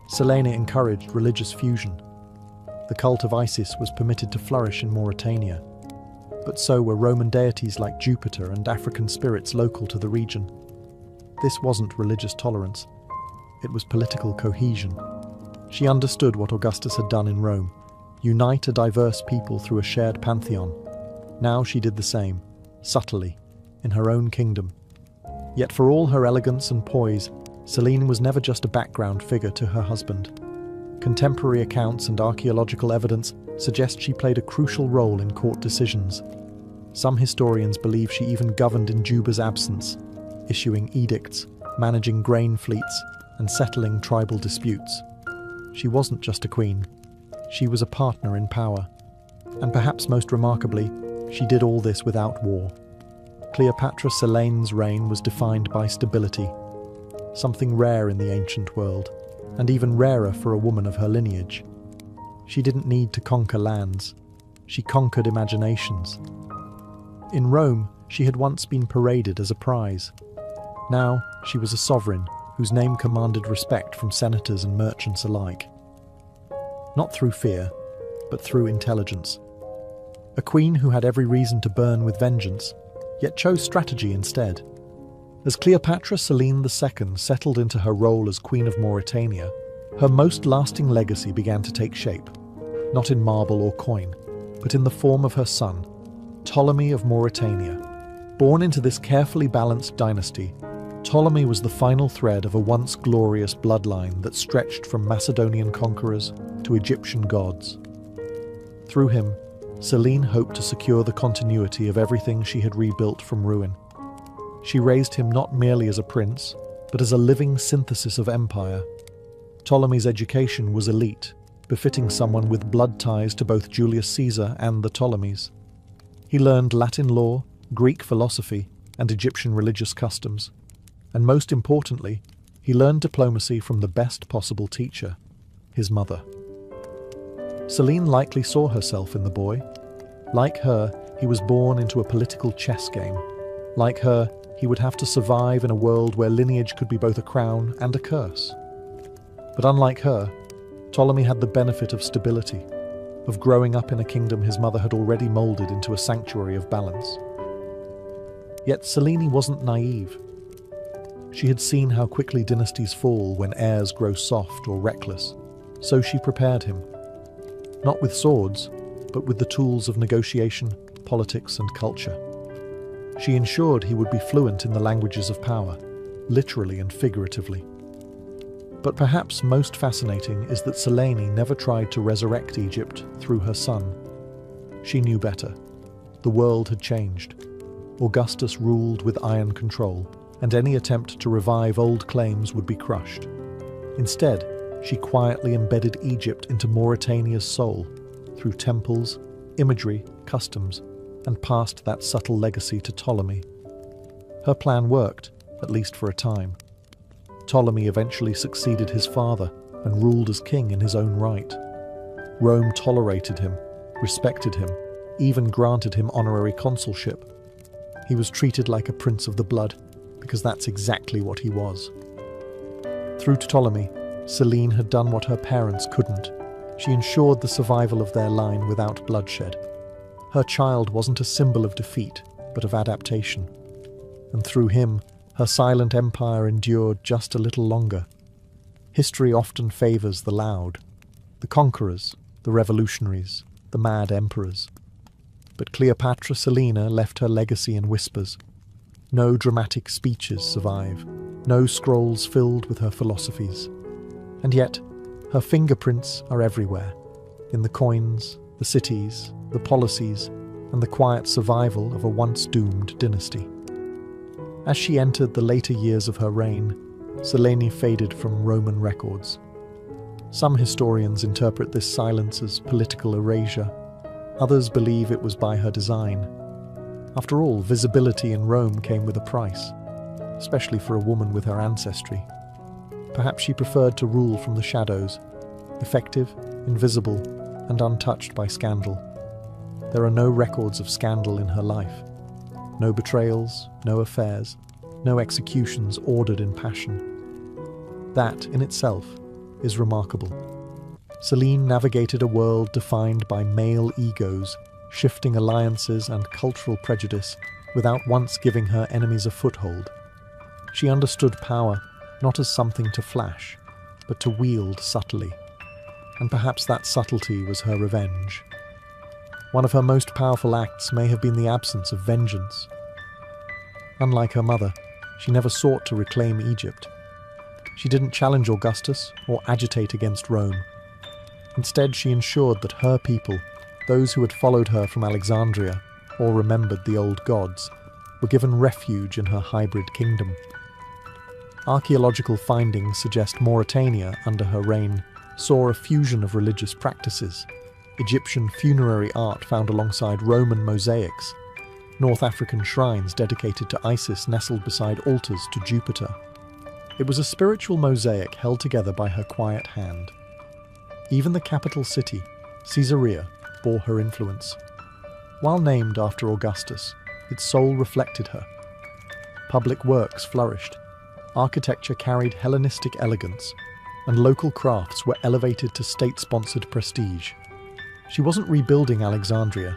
S1: Selene encouraged religious fusion. The cult of Isis was permitted to flourish in Mauritania, but so were Roman deities like Jupiter and African spirits local to the region. This wasn't religious tolerance, it was political cohesion. She understood what Augustus had done in Rome, unite a diverse people through a shared pantheon. Now she did the same, subtly, in her own kingdom. Yet for all her elegance and poise, Selene was never just a background figure to her husband. Contemporary accounts and archaeological evidence suggest she played a crucial role in court decisions. Some historians believe she even governed in Juba's absence, issuing edicts, managing grain fleets, and settling tribal disputes. She wasn't just a queen. She was a partner in power. And perhaps most remarkably, she did all this without war. Cleopatra Selene's reign was defined by stability, something rare in the ancient world, and even rarer for a woman of her lineage. She didn't need to conquer lands. She conquered imaginations. In Rome, she had once been paraded as a prize. Now, she was a sovereign whose name commanded respect from senators and merchants alike. Not through fear, but through intelligence. A queen who had every reason to burn with vengeance, yet chose strategy instead. As Cleopatra Selene II settled into her role as Queen of Mauritania, her most lasting legacy began to take shape, not in marble or coin, but in the form of her son, Ptolemy of Mauritania. Born into this carefully balanced dynasty, Ptolemy was the final thread of a once glorious bloodline that stretched from Macedonian conquerors to Egyptian gods. Through him, Selene hoped to secure the continuity of everything she had rebuilt from ruin. She raised him not merely as a prince, but as a living synthesis of empire. Ptolemy's education was elite, befitting someone with blood ties to both Julius Caesar and the Ptolemies. He learned Latin law, Greek philosophy, and Egyptian religious customs. And most importantly, he learned diplomacy from the best possible teacher, his mother. Selene likely saw herself in the boy. Like her, he was born into a political chess game. Like her, he would have to survive in a world where lineage could be both a crown and a curse. But unlike her, Ptolemy had the benefit of stability, of growing up in a kingdom his mother had already moulded into a sanctuary of balance. Yet Selene wasn't naive. She had seen how quickly dynasties fall when heirs grow soft or reckless, so she prepared him. Not with swords, but with the tools of negotiation, politics, and culture. She ensured he would be fluent in the languages of power, literally and figuratively. But perhaps most fascinating is that Selene never tried to resurrect Egypt through her son. She knew better. The world had changed. Augustus ruled with iron control, and any attempt to revive old claims would be crushed. Instead, she quietly embedded Egypt into Mauritania's soul through temples, imagery, customs, and passed that subtle legacy to Ptolemy. Her plan worked, at least for a time. Ptolemy eventually succeeded his father and ruled as king in his own right. Rome tolerated him, respected him, even granted him honorary consulship. He was treated like a prince of the blood, because that's exactly what he was. Through Ptolemy, Selene had done what her parents couldn't. She ensured the survival of their line without bloodshed. Her child wasn't a symbol of defeat, but of adaptation. and through him, her silent empire endured just a little longer. History often favors the loud, the conquerors, the revolutionaries, the mad emperors. But Cleopatra Selina left her legacy in whispers. No dramatic speeches survive, no scrolls filled with her philosophies. And yet, her fingerprints are everywhere, in the coins, the cities, the policies, and the quiet survival of a once-doomed dynasty. As she entered the later years of her reign, Selene faded from Roman records. Some historians interpret this silence as political erasure. Others believe it was by her design. After all, visibility in Rome came with a price, especially for a woman with her ancestry. Perhaps she preferred to rule from the shadows, effective, invisible, and untouched by scandal. There are no records of scandal in her life. No betrayals, no affairs, no executions ordered in passion. That, in itself, is remarkable. Selene navigated a world defined by male egos, shifting alliances and cultural prejudice without once giving her enemies a foothold. She understood power not as something to flash, but to wield subtly. And perhaps that subtlety was her revenge. One of her most powerful acts may have been the absence of vengeance. Unlike her mother, she never sought to reclaim Egypt. She didn't challenge Augustus or agitate against Rome. Instead, she ensured that her people, those who had followed her from Alexandria or remembered the old gods, were given refuge in her hybrid kingdom. Archaeological findings suggest Mauritania, under her reign, saw a fusion of religious practices: Egyptian funerary art found alongside Roman mosaics, North African shrines dedicated to Isis nestled beside altars to Jupiter. It was a spiritual mosaic held together by her quiet hand. Even the capital city, Caesarea, bore her influence. While named after Augustus, its soul reflected her. Public works flourished, architecture carried Hellenistic elegance, and local crafts were elevated to state-sponsored prestige. She wasn't rebuilding Alexandria.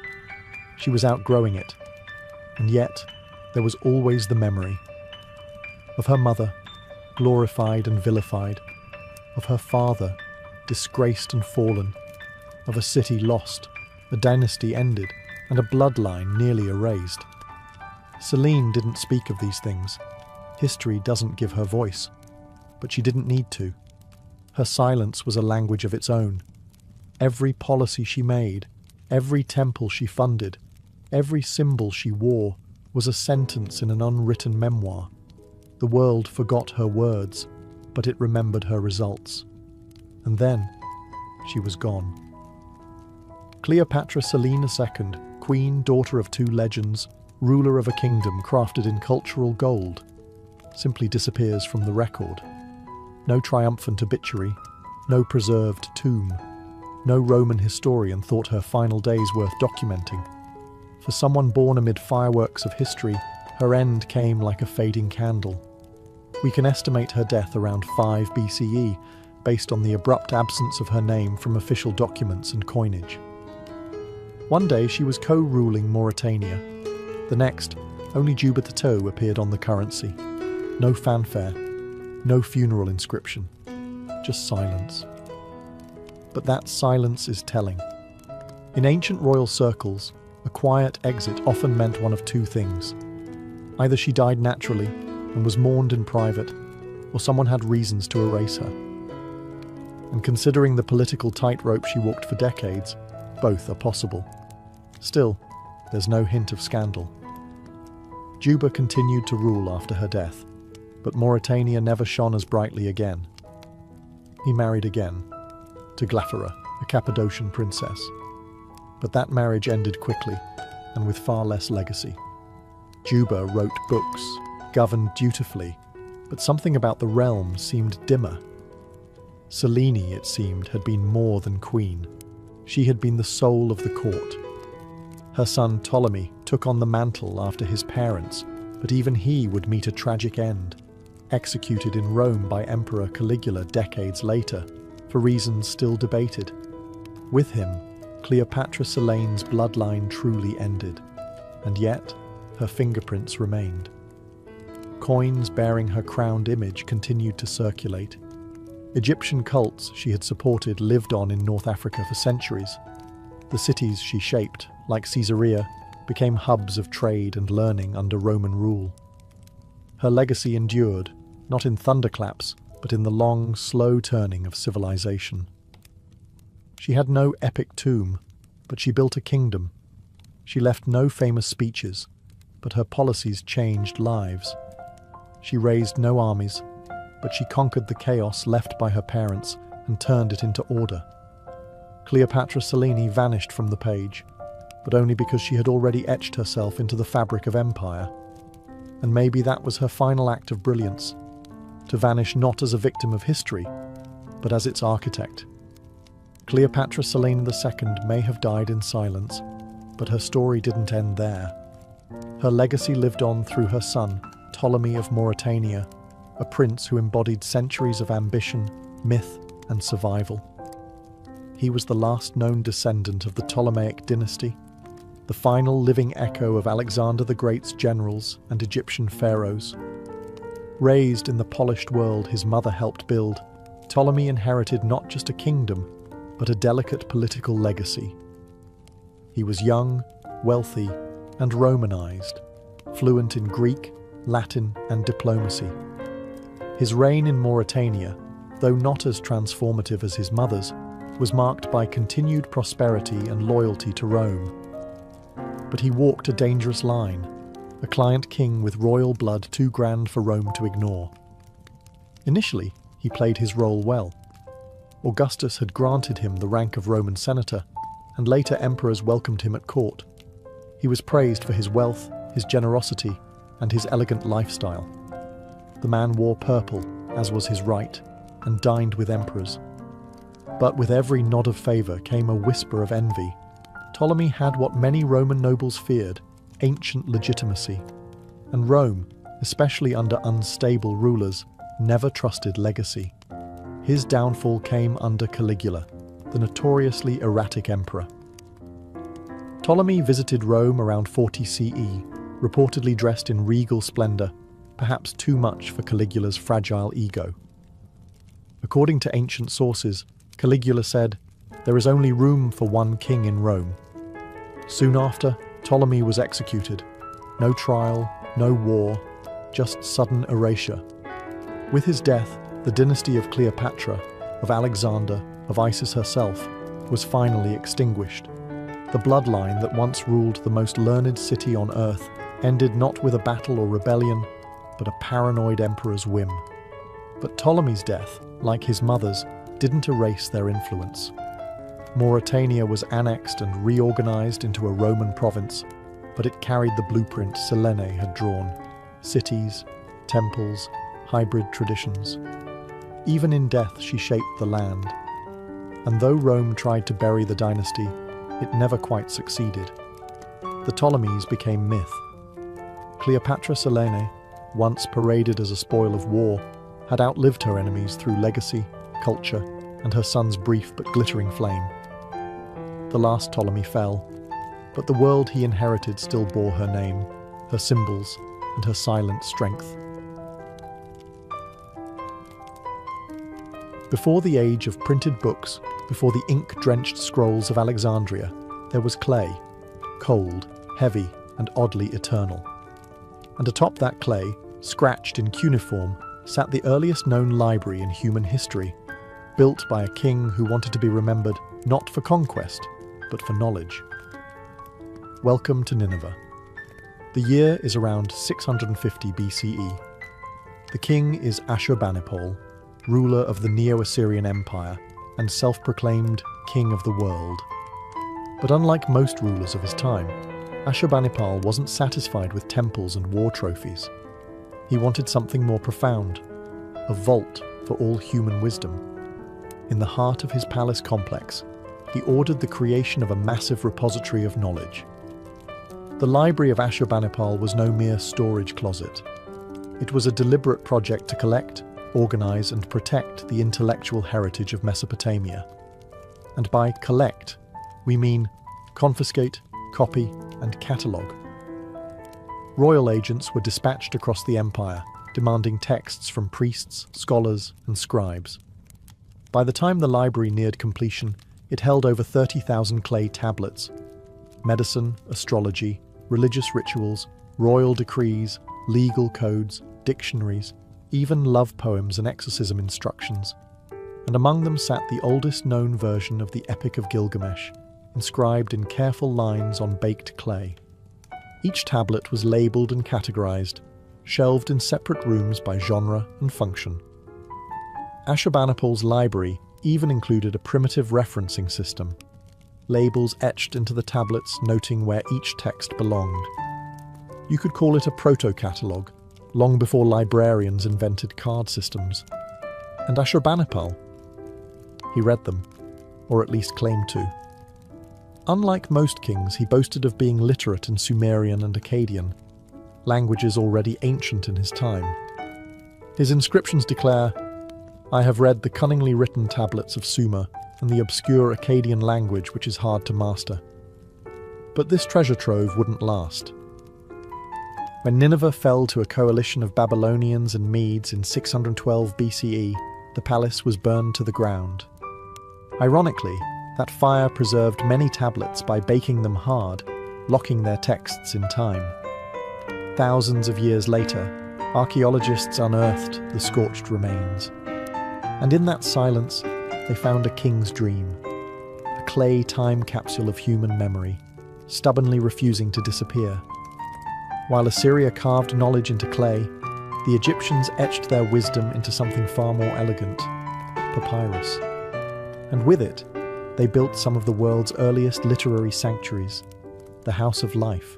S1: She was outgrowing it. And yet, there was always the memory of her mother, glorified and vilified, of her father, disgraced and fallen, of a city lost, a dynasty ended, and a bloodline nearly erased. Selene didn't speak of these things. History doesn't give her voice, but she didn't need to. Her silence was a language of its own. Every policy she made, every temple she funded, every symbol she wore was a sentence in an unwritten memoir. The world forgot her words, but it remembered her results. And then, she was gone. Cleopatra Selene II, queen, daughter of two legends, ruler of a kingdom crafted in cultural gold, simply disappears from the record. No triumphant obituary, no preserved tomb. No Roman historian thought her final days worth documenting. For someone born amid fireworks of history, her end came like a fading candle. We can estimate her death around 5 BCE, based on the abrupt absence of her name from official documents and coinage. One day she was co-ruling Mauritania. The next, only Juba Tato appeared on the currency. No fanfare, no funeral inscription, just silence. But that silence is telling. In ancient royal circles, a quiet exit often meant one of two things. Either she died naturally and was mourned in private, or someone had reasons to erase her. And considering the political tightrope she walked for decades, both are possible. Still, there's no hint of scandal. Juba continued to rule after her death, but Mauritania never shone as brightly again. He married again, to Glaphyra, a Cappadocian princess. But that marriage ended quickly, and with far less legacy. Juba wrote books, governed dutifully, but something about the realm seemed dimmer. Selene, it seemed, had been more than queen. She had been the soul of the court. Her son Ptolemy took on the mantle after his parents, but even he would meet a tragic end, executed in Rome by Emperor Caligula decades later, for reasons still debated. With him, Cleopatra Selene's bloodline truly ended, and yet her fingerprints remained. Coins bearing her crowned image continued to circulate. Egyptian cults she had supported lived on in North Africa for centuries. The cities she shaped, like Caesarea, became hubs of trade and learning under Roman rule. Her legacy endured, not in thunderclaps, but in the long, slow turning of civilization. She had no epic tomb, but she built a kingdom. She left no famous speeches, but her policies changed lives. She raised no armies, but she conquered the chaos left by her parents and turned it into order. Cleopatra Selene vanished from the page, but only because she had already etched herself into the fabric of empire. And maybe that was her final act of brilliance, to vanish not as a victim of history, but as its architect. Cleopatra Selene II may have died in silence, but her story didn't end there. Her legacy lived on through her son, Ptolemy of Mauritania, a prince who embodied centuries of ambition, myth, and survival. He was the last known descendant of the Ptolemaic dynasty, the final living echo of Alexander the Great's generals and Egyptian pharaohs. Raised in the polished world his mother helped build, Ptolemy inherited not just a kingdom, but a delicate political legacy. He was young, wealthy, and Romanized, fluent in Greek, Latin, and diplomacy. His reign in Mauritania, though not as transformative as his mother's, was marked by continued prosperity and loyalty to Rome. But he walked a dangerous line, a client king with royal blood too grand for Rome to ignore. Initially, he played his role well. Augustus had granted him the rank of Roman senator, and later emperors welcomed him at court. He was praised for his wealth, his generosity, and his elegant lifestyle. The man wore purple, as was his right, and dined with emperors. But with every nod of favour came a whisper of envy. Ptolemy had what many Roman nobles feared, ancient legitimacy. And Rome, especially under unstable rulers, never trusted legacy. His downfall came under Caligula, the notoriously erratic emperor. Ptolemy visited Rome around 40 CE, reportedly dressed in regal splendour, perhaps too much for Caligula's fragile ego. According to ancient sources, Caligula said, "There is only room for one king in Rome." Soon after, Ptolemy was executed. No trial, no war, just sudden erasure. With his death, the dynasty of Cleopatra, of Alexander, of Isis herself, was finally extinguished. The bloodline that once ruled the most learned city on earth ended not with a battle or rebellion, but a paranoid emperor's whim. But Ptolemy's death, like his mother's, didn't erase their influence. Mauritania was annexed and reorganized into a Roman province, but it carried the blueprint Selene had drawn: cities, temples, hybrid traditions. Even in death she shaped the land. And though Rome tried to bury the dynasty, it never quite succeeded. The Ptolemies became myth. Cleopatra Selene, once paraded as a spoil of war, had outlived her enemies through legacy, culture, and her son's brief but glittering flame. The last Ptolemy fell, but the world he inherited still bore her name, her symbols, and her silent strength. Before the age of printed books, before the ink-drenched scrolls of Alexandria, there was clay, cold, heavy, and oddly eternal. And atop that clay, scratched in cuneiform, sat the earliest known library in human history, built by a king who wanted to be remembered not for conquest, but for knowledge. Welcome to Nineveh. The year is around 650 BCE. The king is Ashurbanipal, ruler of the Neo-Assyrian Empire and self-proclaimed king of the world. But unlike most rulers of his time, Ashurbanipal wasn't satisfied with temples and war trophies. He wanted something more profound, a vault for all human wisdom. In the heart of his palace complex, he ordered the creation of a massive repository of knowledge. The library of Ashurbanipal was no mere storage closet. It was a deliberate project to collect, organize, and protect the intellectual heritage of Mesopotamia. And by collect, we mean confiscate, copy, and catalogue. Royal agents were dispatched across the empire, demanding texts from priests, scholars, and scribes. By the time the library neared completion, it held over 30,000 clay tablets. Medicine, astrology, religious rituals, royal decrees, legal codes, dictionaries, even love poems and exorcism instructions. And among them sat the oldest known version of the Epic of Gilgamesh, inscribed in careful lines on baked clay. Each tablet was labelled and categorized, shelved in separate rooms by genre and function. Ashurbanipal's library even included a primitive referencing system, labels etched into the tablets noting where each text belonged. You could call it a proto-catalogue, long before librarians invented card systems. And Ashurbanipal, he read them, or at least claimed to. Unlike most kings, he boasted of being literate in Sumerian and Akkadian, languages already ancient in his time. His inscriptions declare, "I have read the cunningly written tablets of Sumer and the obscure Akkadian language which is hard to master." But this treasure trove wouldn't last. When Nineveh fell to a coalition of Babylonians and Medes in 612 BCE, the palace was burned to the ground. Ironically, that fire preserved many tablets by baking them hard, locking their texts in time. Thousands of years later, archaeologists unearthed the scorched remains. And in that silence, they found a king's dream, a clay time capsule of human memory, stubbornly refusing to disappear. While Assyria carved knowledge into clay, the Egyptians etched their wisdom into something far more elegant, papyrus. And with it, they built some of the world's earliest literary sanctuaries, the House of Life,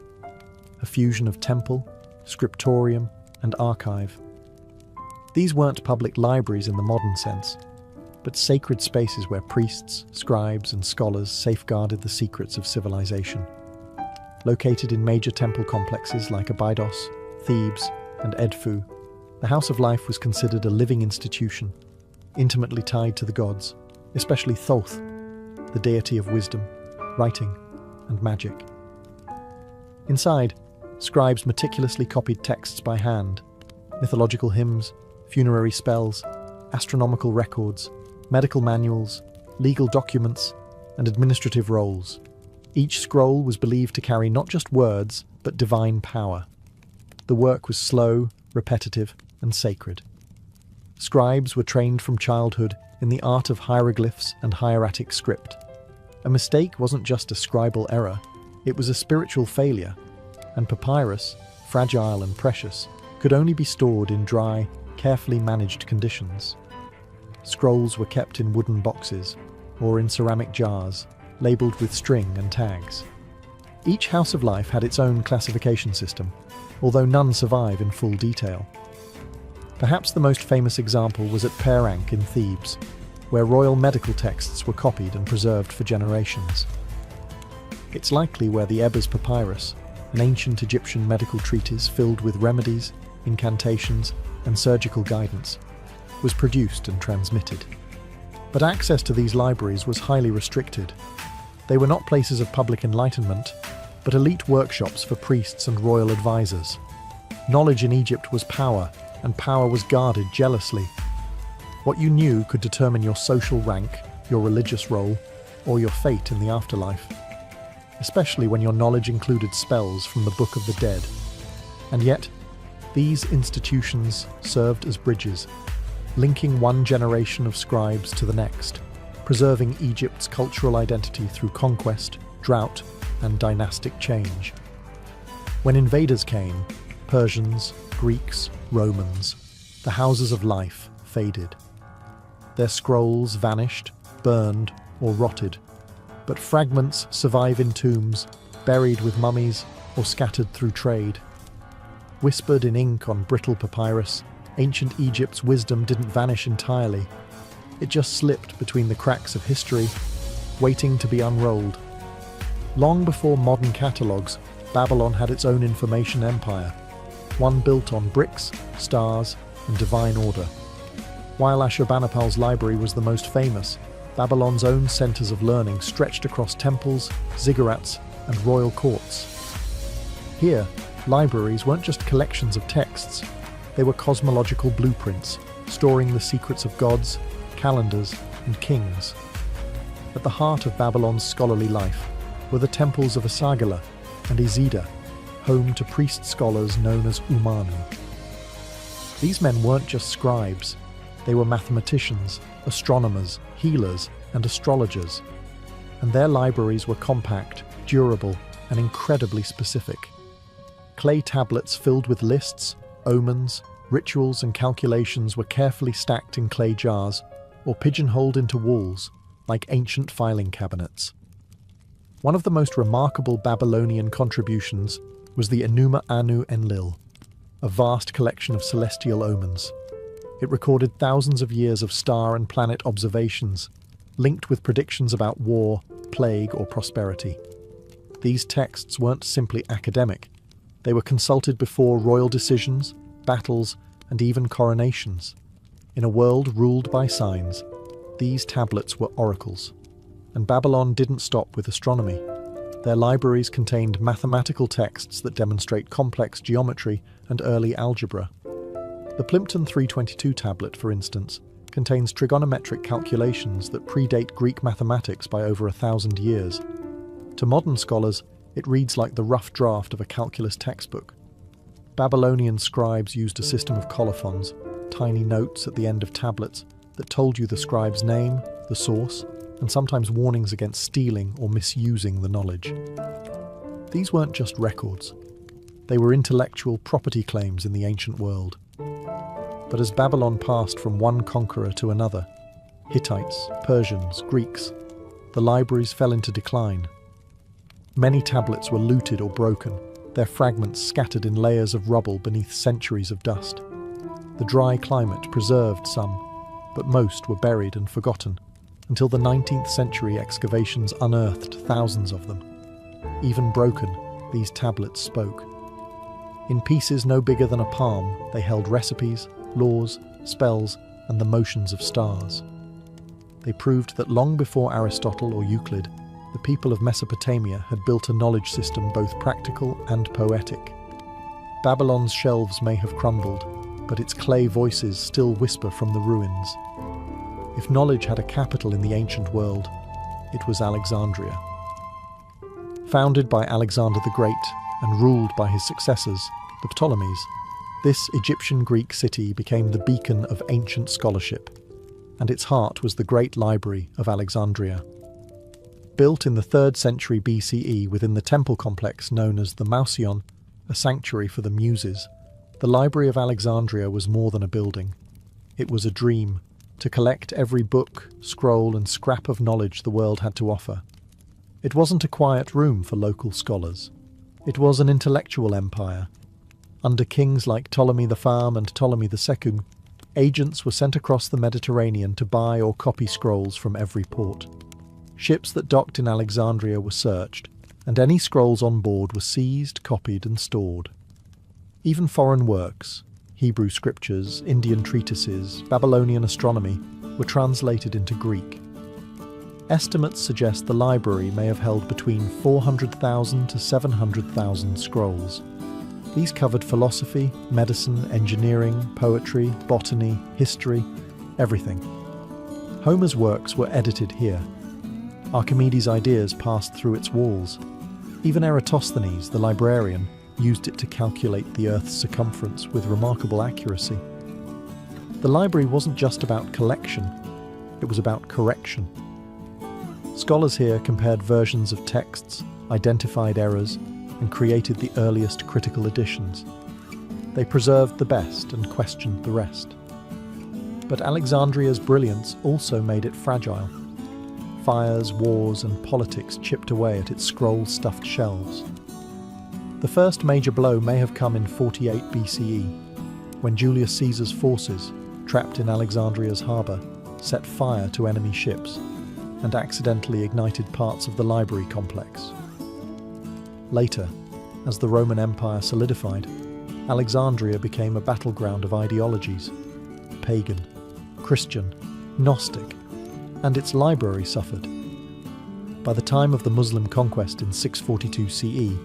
S1: a fusion of temple, scriptorium, and archive. These weren't public libraries in the modern sense, but sacred spaces where priests, scribes, and scholars safeguarded the secrets of civilization. Located in major temple complexes like Abydos, Thebes, and Edfu, the House of Life was considered a living institution, intimately tied to the gods, especially Thoth, the deity of wisdom, writing, and magic. Inside, scribes meticulously copied texts by hand, mythological hymns, funerary spells, astronomical records, medical manuals, legal documents, and administrative rolls. Each scroll was believed to carry not just words, but divine power. The work was slow, repetitive, and sacred. Scribes were trained from childhood in the art of hieroglyphs and hieratic script. A mistake wasn't just a scribal error, it was a spiritual failure, and papyrus, fragile and precious, could only be stored in dry, carefully managed conditions. Scrolls were kept in wooden boxes or in ceramic jars, labelled with string and tags. Each House of Life had its own classification system, although none survive in full detail. Perhaps the most famous example was at Perank in Thebes, where royal medical texts were copied and preserved for generations. It's likely where the Ebers Papyrus, an ancient Egyptian medical treatise filled with remedies, incantations, and surgical guidance, was produced and transmitted. But access to these libraries was highly restricted. They were not places of public enlightenment, but elite workshops for priests and royal advisors. Knowledge in Egypt was power, and power was guarded jealously. What you knew could determine your social rank, your religious role, or your fate in the afterlife, especially when your knowledge included spells from the Book of the Dead. And yet, these institutions served as bridges, linking one generation of scribes to the next, preserving Egypt's cultural identity through conquest, drought, and dynastic change. When invaders came, Persians, Greeks, Romans, the houses of life faded. Their scrolls vanished, burned, or rotted, but fragments survive in tombs, buried with mummies or scattered through trade. Whispered in ink on brittle papyrus, ancient Egypt's wisdom didn't vanish entirely. It just slipped between the cracks of history, waiting to be unrolled. Long before modern catalogues, Babylon had its own information empire, one built on bricks, stars, and divine order. While Ashurbanipal's library was the most famous, Babylon's own centers of learning stretched across temples, ziggurats, and royal courts. Here, Libraries weren't just collections of texts, they were cosmological blueprints, storing the secrets of gods, calendars, and kings. At the heart of Babylon's scholarly life were the temples of Esagila and Isidra, home to priest-scholars known as Umanu. These men weren't just scribes, they were mathematicians, astronomers, healers, and astrologers. And their libraries were compact, durable, and incredibly specific. Clay tablets filled with lists, omens, rituals, and calculations were carefully stacked in clay jars or pigeonholed into walls like ancient filing cabinets. One of the most remarkable Babylonian contributions was the Enuma Anu Enlil, a vast collection of celestial omens. It recorded thousands of years of star and planet observations, linked with predictions about war, plague, or prosperity. These texts weren't simply academic. They were consulted before royal decisions, battles, and even coronations. In a world ruled by signs, these tablets were oracles. And Babylon didn't stop with astronomy. Their libraries contained mathematical texts that demonstrate complex geometry and early algebra. The Plimpton 322 tablet, for instance, contains trigonometric calculations that predate Greek mathematics by over 1,000 years. To modern scholars, it reads like the rough draft of a calculus textbook. Babylonian scribes used a system of colophons, tiny notes at the end of tablets that told you the scribe's name, the source, and sometimes warnings against stealing or misusing the knowledge. These weren't just records. They were intellectual property claims in the ancient world. But as Babylon passed from one conqueror to another, Hittites, Persians, Greeks, the libraries fell into decline. Many tablets were looted or broken, their fragments scattered in layers of rubble beneath centuries of dust. The dry climate preserved some, but most were buried and forgotten, until the 19th century excavations unearthed thousands of them. Even broken, these tablets spoke. In pieces no bigger than a palm, they held recipes, laws, spells, and the motions of stars. They proved that long before Aristotle or Euclid, the people of Mesopotamia had built a knowledge system both practical and poetic. Babylon's shelves may have crumbled, but its clay voices still whisper from the ruins. If knowledge had a capital in the ancient world, it was Alexandria. Founded by Alexander the Great and ruled by his successors, the Ptolemies, this Egyptian Greek city became the beacon of ancient scholarship, and its heart was the great library of Alexandria. Built in the 3rd century BCE within the temple complex known as the Mouseion, a sanctuary for the Muses, the Library of Alexandria was more than a building. It was a dream, to collect every book, scroll, and scrap of knowledge the world had to offer. It wasn't a quiet room for local scholars. It was an intellectual empire. Under kings like Ptolemy the Pharaoh and Ptolemy the Second, agents were sent across the Mediterranean to buy or copy scrolls from every port. Ships that docked in Alexandria were searched, and any scrolls on board were seized, copied, and stored. Even foreign works, Hebrew scriptures, Indian treatises, Babylonian astronomy, were translated into Greek. Estimates suggest the library may have held between 400,000 to 700,000 scrolls. These covered philosophy, medicine, engineering, poetry, botany, history, everything. Homer's works were edited here. Archimedes' ideas passed through its walls. Even Eratosthenes, the librarian, used it to calculate the Earth's circumference with remarkable accuracy. The library wasn't just about collection, it was about correction. Scholars here compared versions of texts, identified errors, and created the earliest critical editions. They preserved the best and questioned the rest. But Alexandria's brilliance also made it fragile. Fires, wars, and politics chipped away at its scroll-stuffed shelves. The first major blow may have come in 48 BCE, when Julius Caesar's forces, trapped in Alexandria's harbour, set fire to enemy ships and accidentally ignited parts of the library complex. Later, as the Roman Empire solidified, Alexandria became a battleground of ideologies: pagan, Christian, Gnostic, and its library suffered. By the time of the Muslim conquest in 642 CE,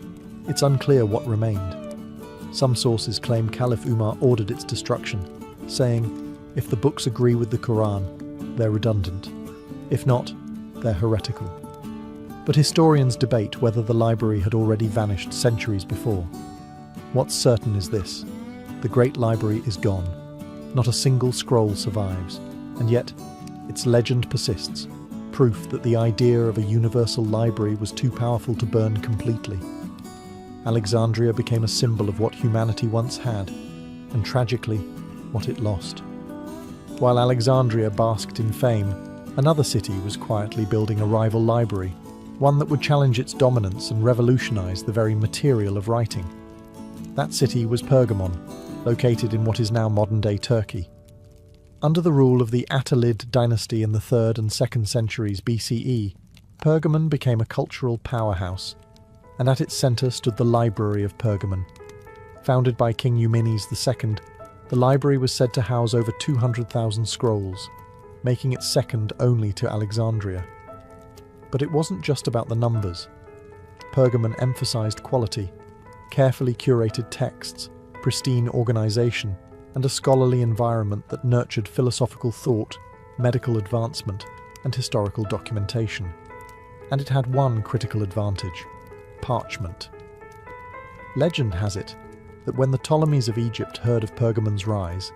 S1: it's unclear what remained. Some sources claim Caliph Umar ordered its destruction, saying, "If the books agree with the Quran, they're redundant. If not, they're heretical." But historians debate whether the library had already vanished centuries before. What's certain is this: the Great Library is gone. Not a single scroll survives, and yet its legend persists, proof that the idea of a universal library was too powerful to burn completely. Alexandria became a symbol of what humanity once had, and tragically, what it lost. While Alexandria basked in fame, another city was quietly building a rival library, one that would challenge its dominance and revolutionize the very material of writing. That city was Pergamon, located in what is now modern-day Turkey. Under the rule of the Attalid dynasty in the 3rd and 2nd centuries BCE, Pergamon became a cultural powerhouse, and at its centre stood the Library of Pergamon. Founded by King Eumenes II, the library was said to house over 200,000 scrolls, making it second only to Alexandria. But it wasn't just about the numbers. Pergamon emphasized quality, carefully curated texts, pristine organization, and a scholarly environment that nurtured philosophical thought, medical advancement, and historical documentation. And it had one critical advantage: parchment. Legend has it that when the Ptolemies of Egypt heard of Pergamon's rise,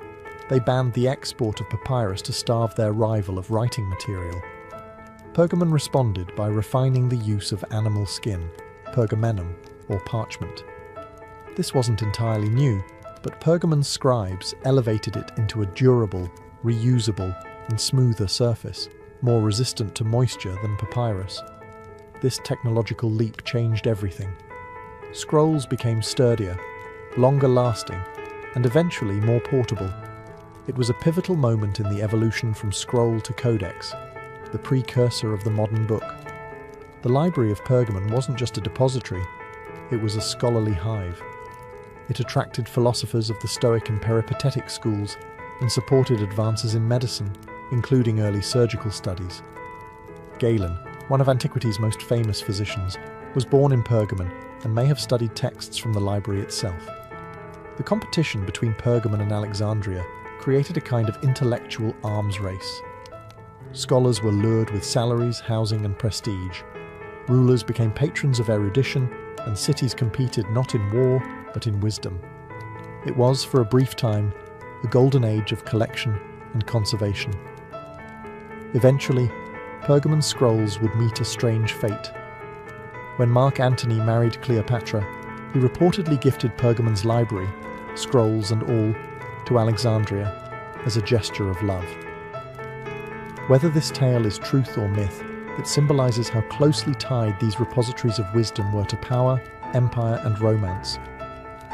S1: they banned the export of papyrus to starve their rival of writing material. Pergamon responded by refining the use of animal skin, pergamenum, or parchment. This wasn't entirely new, but Pergamon's scribes elevated it into a durable, reusable, and smoother surface, more resistant to moisture than papyrus. This technological leap changed everything. Scrolls became sturdier, longer lasting, and eventually more portable. It was a pivotal moment in the evolution from scroll to codex, the precursor of the modern book. The Library of Pergamon wasn't just a depository, it was a scholarly hive. It attracted philosophers of the Stoic and Peripatetic schools and supported advances in medicine, including early surgical studies. Galen, one of antiquity's most famous physicians, was born in Pergamon and may have studied texts from the library itself. The competition between Pergamon and Alexandria created a kind of intellectual arms race. Scholars were lured with salaries, housing, and prestige. Rulers became patrons of erudition, and cities competed not in war, but in wisdom. It was, for a brief time, a golden age of collection and conservation. Eventually, Pergamon's scrolls would meet a strange fate. When Mark Antony married Cleopatra, he reportedly gifted Pergamon's library, scrolls and all, to Alexandria as a gesture of love. Whether this tale is truth or myth, it symbolizes how closely tied these repositories of wisdom were to power, empire, and romance.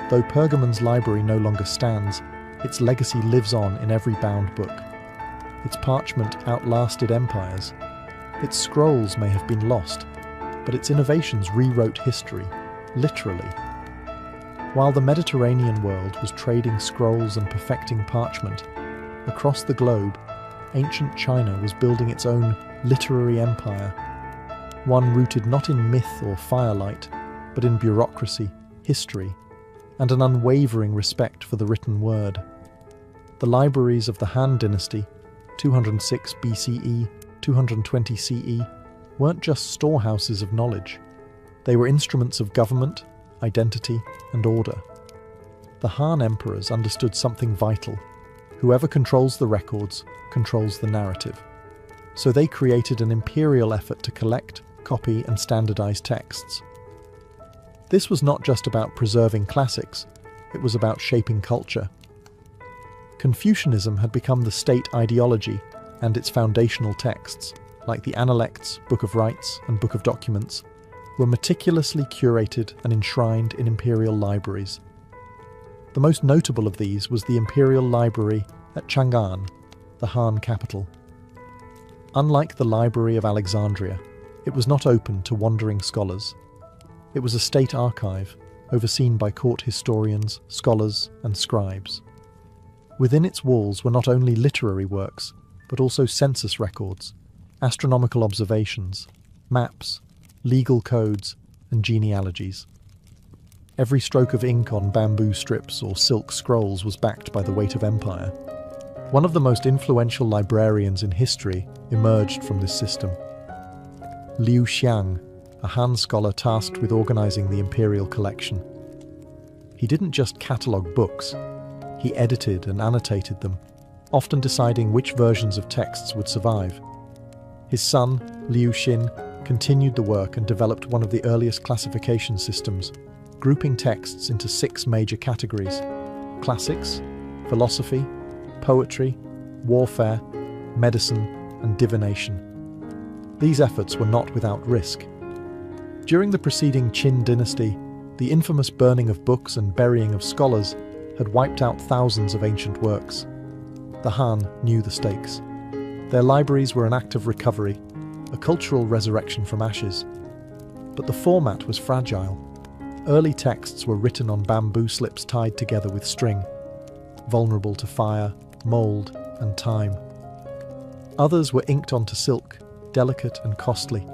S1: Though Pergamon's library no longer stands, its legacy lives on in every bound book. Its parchment outlasted empires. Its scrolls may have been lost, but its innovations rewrote history, literally. While the Mediterranean world was trading scrolls and perfecting parchment, across the globe, ancient China was building its own literary empire, one rooted not in myth or firelight, but in bureaucracy, history, and an unwavering respect for the written word. The libraries of the Han Dynasty, 206 BCE, 220 CE, weren't just storehouses of knowledge. They were instruments of government, identity, and order. The Han emperors understood something vital. Whoever controls the records controls the narrative. So they created an imperial effort to collect, copy, and standardize texts. This was not just about preserving classics, it was about shaping culture. Confucianism had become the state ideology, and its foundational texts, like the Analects, Book of Rites, and Book of Documents, were meticulously curated and enshrined in imperial libraries. The most notable of these was the Imperial Library at Chang'an, the Han capital. Unlike the Library of Alexandria, it was not open to wandering scholars. It was a state archive, overseen by court historians, scholars, and scribes. Within its walls were not only literary works, but also census records, astronomical observations, maps, legal codes, and genealogies. Every stroke of ink on bamboo strips or silk scrolls was backed by the weight of empire. One of the most influential librarians in history emerged from this system. Liu Xiang, a Han scholar tasked with organizing the imperial collection. He didn't just catalogue books, he edited and annotated them, often deciding which versions of texts would survive. His son, Liu Xin, continued the work and developed one of the earliest classification systems, grouping texts into 6 major categories: classics, philosophy, poetry, warfare, medicine, and divination. These efforts were not without risk. During the preceding Qin dynasty, the infamous burning of books and burying of scholars had wiped out thousands of ancient works. The Han knew the stakes. Their libraries were an act of recovery, a cultural resurrection from ashes. But the format was fragile. Early texts were written on bamboo slips tied together with string, vulnerable to fire, mold, and time. Others were inked onto silk, delicate and costly.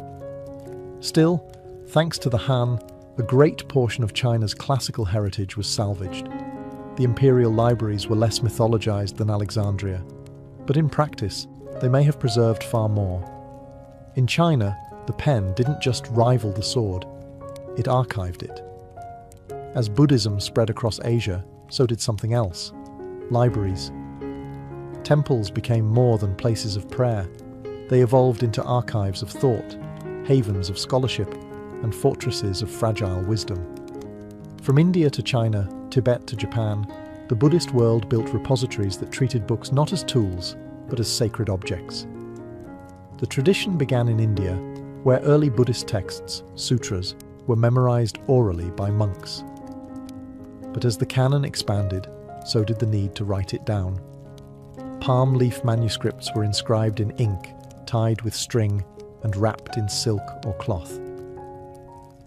S1: Still, thanks to the Han, a great portion of China's classical heritage was salvaged. The imperial libraries were less mythologized than Alexandria, but in practice, they may have preserved far more. In China, the pen didn't just rival the sword, it archived it. As Buddhism spread across Asia, so did something else: libraries. Temples became more than places of prayer. They evolved into archives of thought, havens of scholarship, and fortresses of fragile wisdom. From India to China, Tibet to Japan, the Buddhist world built repositories that treated books not as tools, but as sacred objects. The tradition began in India, where early Buddhist texts, sutras, were memorized orally by monks. But as the canon expanded, so did the need to write it down. Palm leaf manuscripts were inscribed in ink, tied with string, and wrapped in silk or cloth.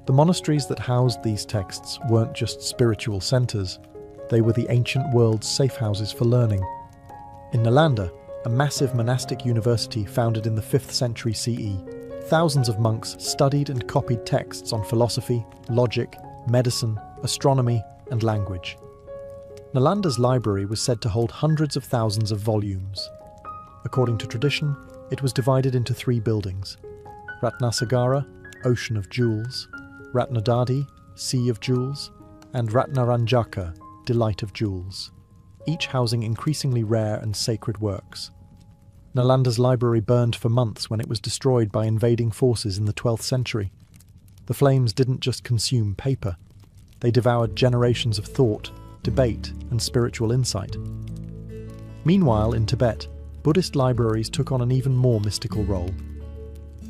S1: The monasteries that housed these texts weren't just spiritual centers, they were the ancient world's safe houses for learning. In Nalanda, a massive monastic university founded in the 5th century CE, thousands of monks studied and copied texts on philosophy, logic, medicine, astronomy, and language. Nalanda's library was said to hold hundreds of thousands of volumes. According to tradition, it was divided into 3 buildings: Ratnasagara, Ocean of Jewels; Ratnadadi, Sea of Jewels; and Ratnaranjaka, Delight of Jewels, each housing increasingly rare and sacred works. Nalanda's library burned for months when it was destroyed by invading forces in the 12th century. The flames didn't just consume paper, they devoured generations of thought, debate, and spiritual insight. Meanwhile, in Tibet, Buddhist libraries took on an even more mystical role.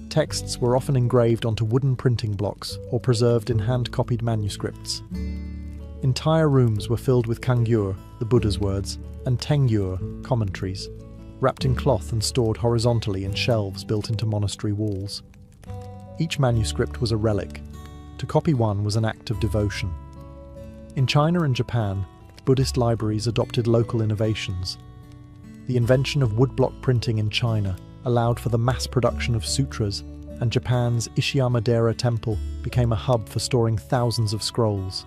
S1: Texts were often engraved onto wooden printing blocks or preserved in hand-copied manuscripts. Entire rooms were filled with kangyur, the Buddha's words, and tengyur, commentaries, wrapped in cloth and stored horizontally in shelves built into monastery walls. Each manuscript was a relic. To copy one was an act of devotion. In China and Japan, Buddhist libraries adopted local innovations. The invention of woodblock printing in China allowed for the mass production of sutras, and Japan's Ishiyamadera temple became a hub for storing thousands of scrolls.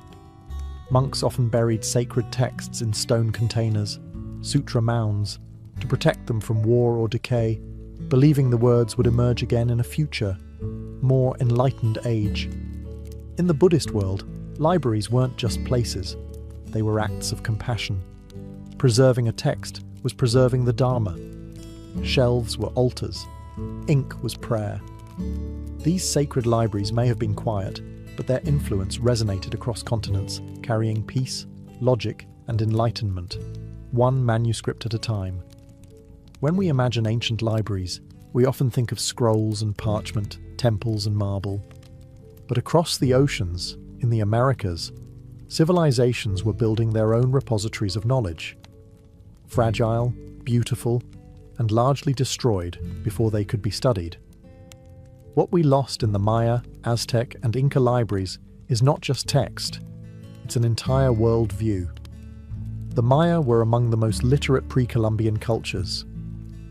S1: Monks often buried sacred texts in stone containers, sutra mounds, to protect them from war or decay, believing the words would emerge again in a future, more enlightened age. In the Buddhist world, libraries weren't just places, they were acts of compassion. Preserving a text was preserving the Dharma. Shelves were altars. Ink was prayer. These sacred libraries may have been quiet, but their influence resonated across continents, carrying peace, logic, and enlightenment, one manuscript at a time. When we imagine ancient libraries, we often think of scrolls and parchment, temples and marble. But across the oceans, in the Americas, civilizations were building their own repositories of knowledge. Fragile, beautiful, and largely destroyed before they could be studied. What we lost in the Maya, Aztec, and Inca libraries is not just text, it's an entire world view. The Maya were among the most literate pre-Columbian cultures.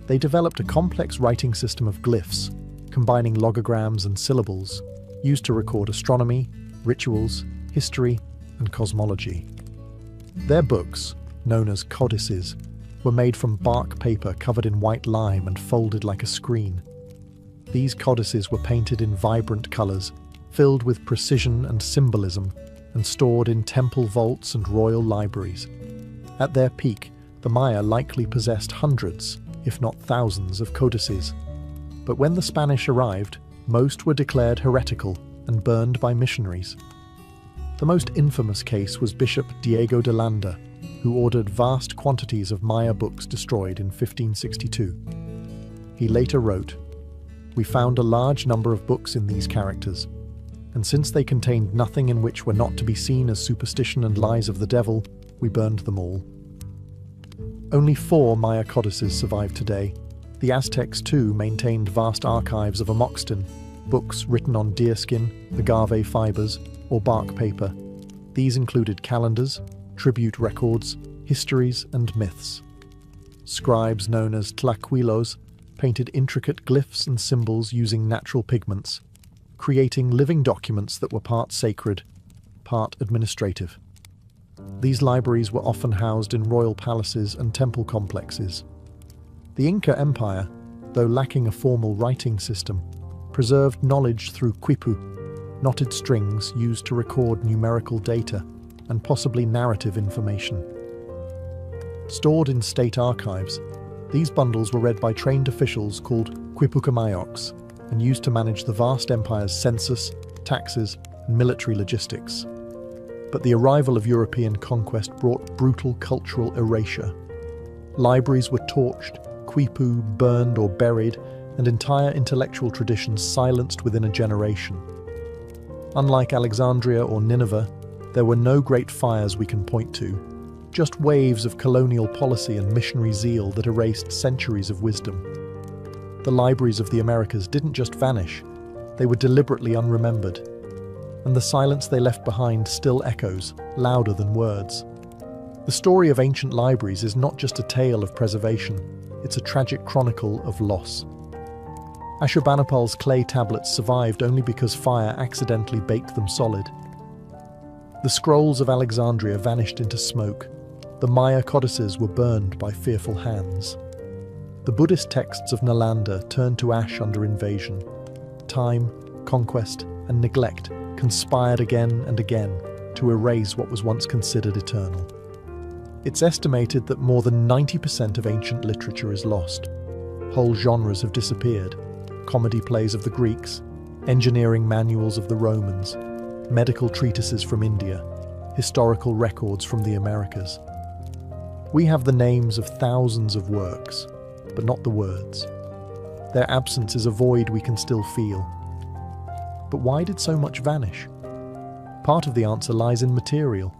S1: They developed a complex writing system of glyphs, combining logograms and syllables, used to record astronomy, rituals, history, and cosmology. Their books, known as codices, were made from bark paper covered in white lime and folded like a screen. These codices were painted in vibrant colours, filled with precision and symbolism, and stored in temple vaults and royal libraries. At their peak, the Maya likely possessed hundreds, if not thousands, of codices. But when the Spanish arrived, most were declared heretical and burned by missionaries. The most infamous case was Bishop Diego de Landa, who ordered vast quantities of Maya books destroyed in 1562. He later wrote, "We found a large number of books in these characters, and since they contained nothing in which were not to be seen as superstition and lies of the devil, we burned them all." Only 4 Maya codices survive today. The Aztecs too maintained vast archives of amoxtin, books written on deerskin, agave fibers, or bark paper. These included calendars, tribute records, histories, and myths. Scribes known as tlaquilos painted intricate glyphs and symbols using natural pigments, creating living documents that were part sacred, part administrative. These libraries were often housed in royal palaces and temple complexes. The Inca Empire, though lacking a formal writing system, preserved knowledge through quipu, knotted strings used to record numerical data and possibly narrative information. Stored in state archives, these bundles were read by trained officials called quipucamayos and used to manage the vast empire's census, taxes, and military logistics. But the arrival of European conquest brought brutal cultural erasure. Libraries were torched, quipu burned or buried, and entire intellectual traditions silenced within a generation. Unlike Alexandria or Nineveh, there were no great fires we can point to, just waves of colonial policy and missionary zeal that erased centuries of wisdom. The libraries of the Americas didn't just vanish, they were deliberately unremembered. And the silence they left behind still echoes, louder than words. The story of ancient libraries is not just a tale of preservation, it's a tragic chronicle of loss. Ashurbanipal's clay tablets survived only because fire accidentally baked them solid. The scrolls of Alexandria vanished into smoke. The Maya codices were burned by fearful hands. The Buddhist texts of Nalanda turned to ash under invasion. Time, conquest, and neglect conspired again and again to erase what was once considered eternal. It's estimated that more than 90% of ancient literature is lost. Whole genres have disappeared. Comedy plays of the Greeks, engineering manuals of the Romans, medical treatises from India, historical records from the Americas. We have the names of thousands of works, but not the words. Their absence is a void we can still feel. But why did so much vanish? Part of the answer lies in material.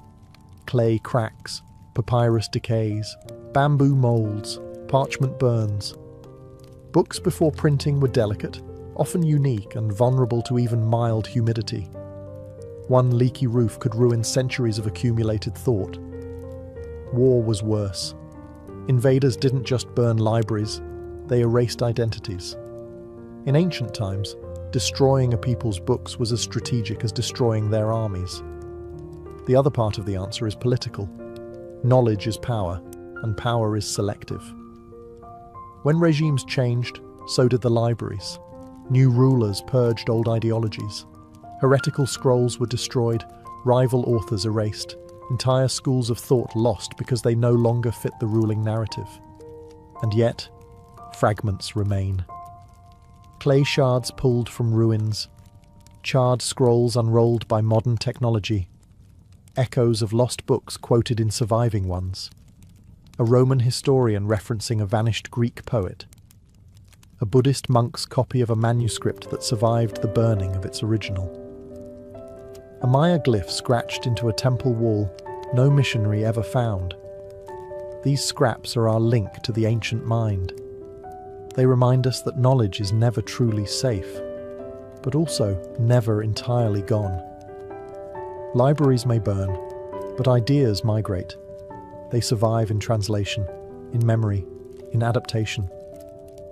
S1: Clay cracks, papyrus decays, bamboo molds, parchment burns. Books before printing were delicate, often unique and vulnerable to even mild humidity. One leaky roof could ruin centuries of accumulated thought. War was worse. Invaders didn't just burn libraries, they erased identities. In ancient times, destroying a people's books was as strategic as destroying their armies. The other part of the answer is political. Knowledge is power, and power is selective. When regimes changed, so did the libraries. New rulers purged old ideologies. Heretical scrolls were destroyed, rival authors erased, entire schools of thought lost because they no longer fit the ruling narrative. And yet, fragments remain. Clay shards pulled from ruins, charred scrolls unrolled by modern technology, echoes of lost books quoted in surviving ones, a Roman historian referencing a vanished Greek poet, a Buddhist monk's copy of a manuscript that survived the burning of its original. A Maya glyph scratched into a temple wall no missionary ever found. These scraps are our link to the ancient mind. They remind us that knowledge is never truly safe, but also never entirely gone. Libraries may burn, but ideas migrate. They survive in translation, in memory, in adaptation.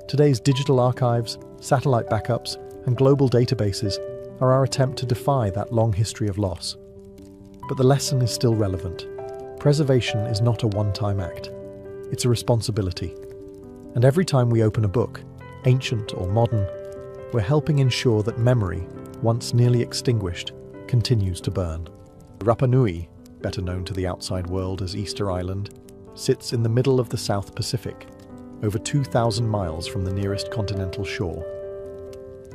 S1: Today's digital archives, satellite backups, and global databases are our attempt to defy that long history of loss. But the lesson is still relevant. Preservation is not a one-time act. It's a responsibility. And every time we open a book, ancient or modern, we're helping ensure that memory, once nearly extinguished, continues to burn. Rapa Nui, better known to the outside world as Easter Island, sits in the middle of the South Pacific, over 2,000 miles from the nearest continental shore.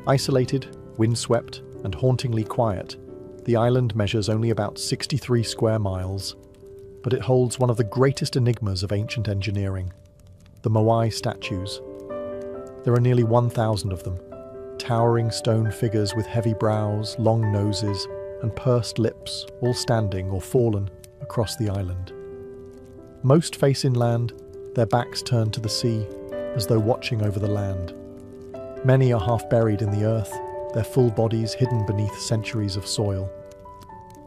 S1: Isolated, windswept, and hauntingly quiet, the island measures only about 63 square miles, but it holds one of the greatest enigmas of ancient engineering, the Moai statues. There are nearly 1,000 of them, towering stone figures with heavy brows, long noses, and pursed lips, all standing or fallen across the island. Most face inland, their backs turned to the sea, as though watching over the land. Many are half buried in the earth, their full bodies hidden beneath centuries of soil.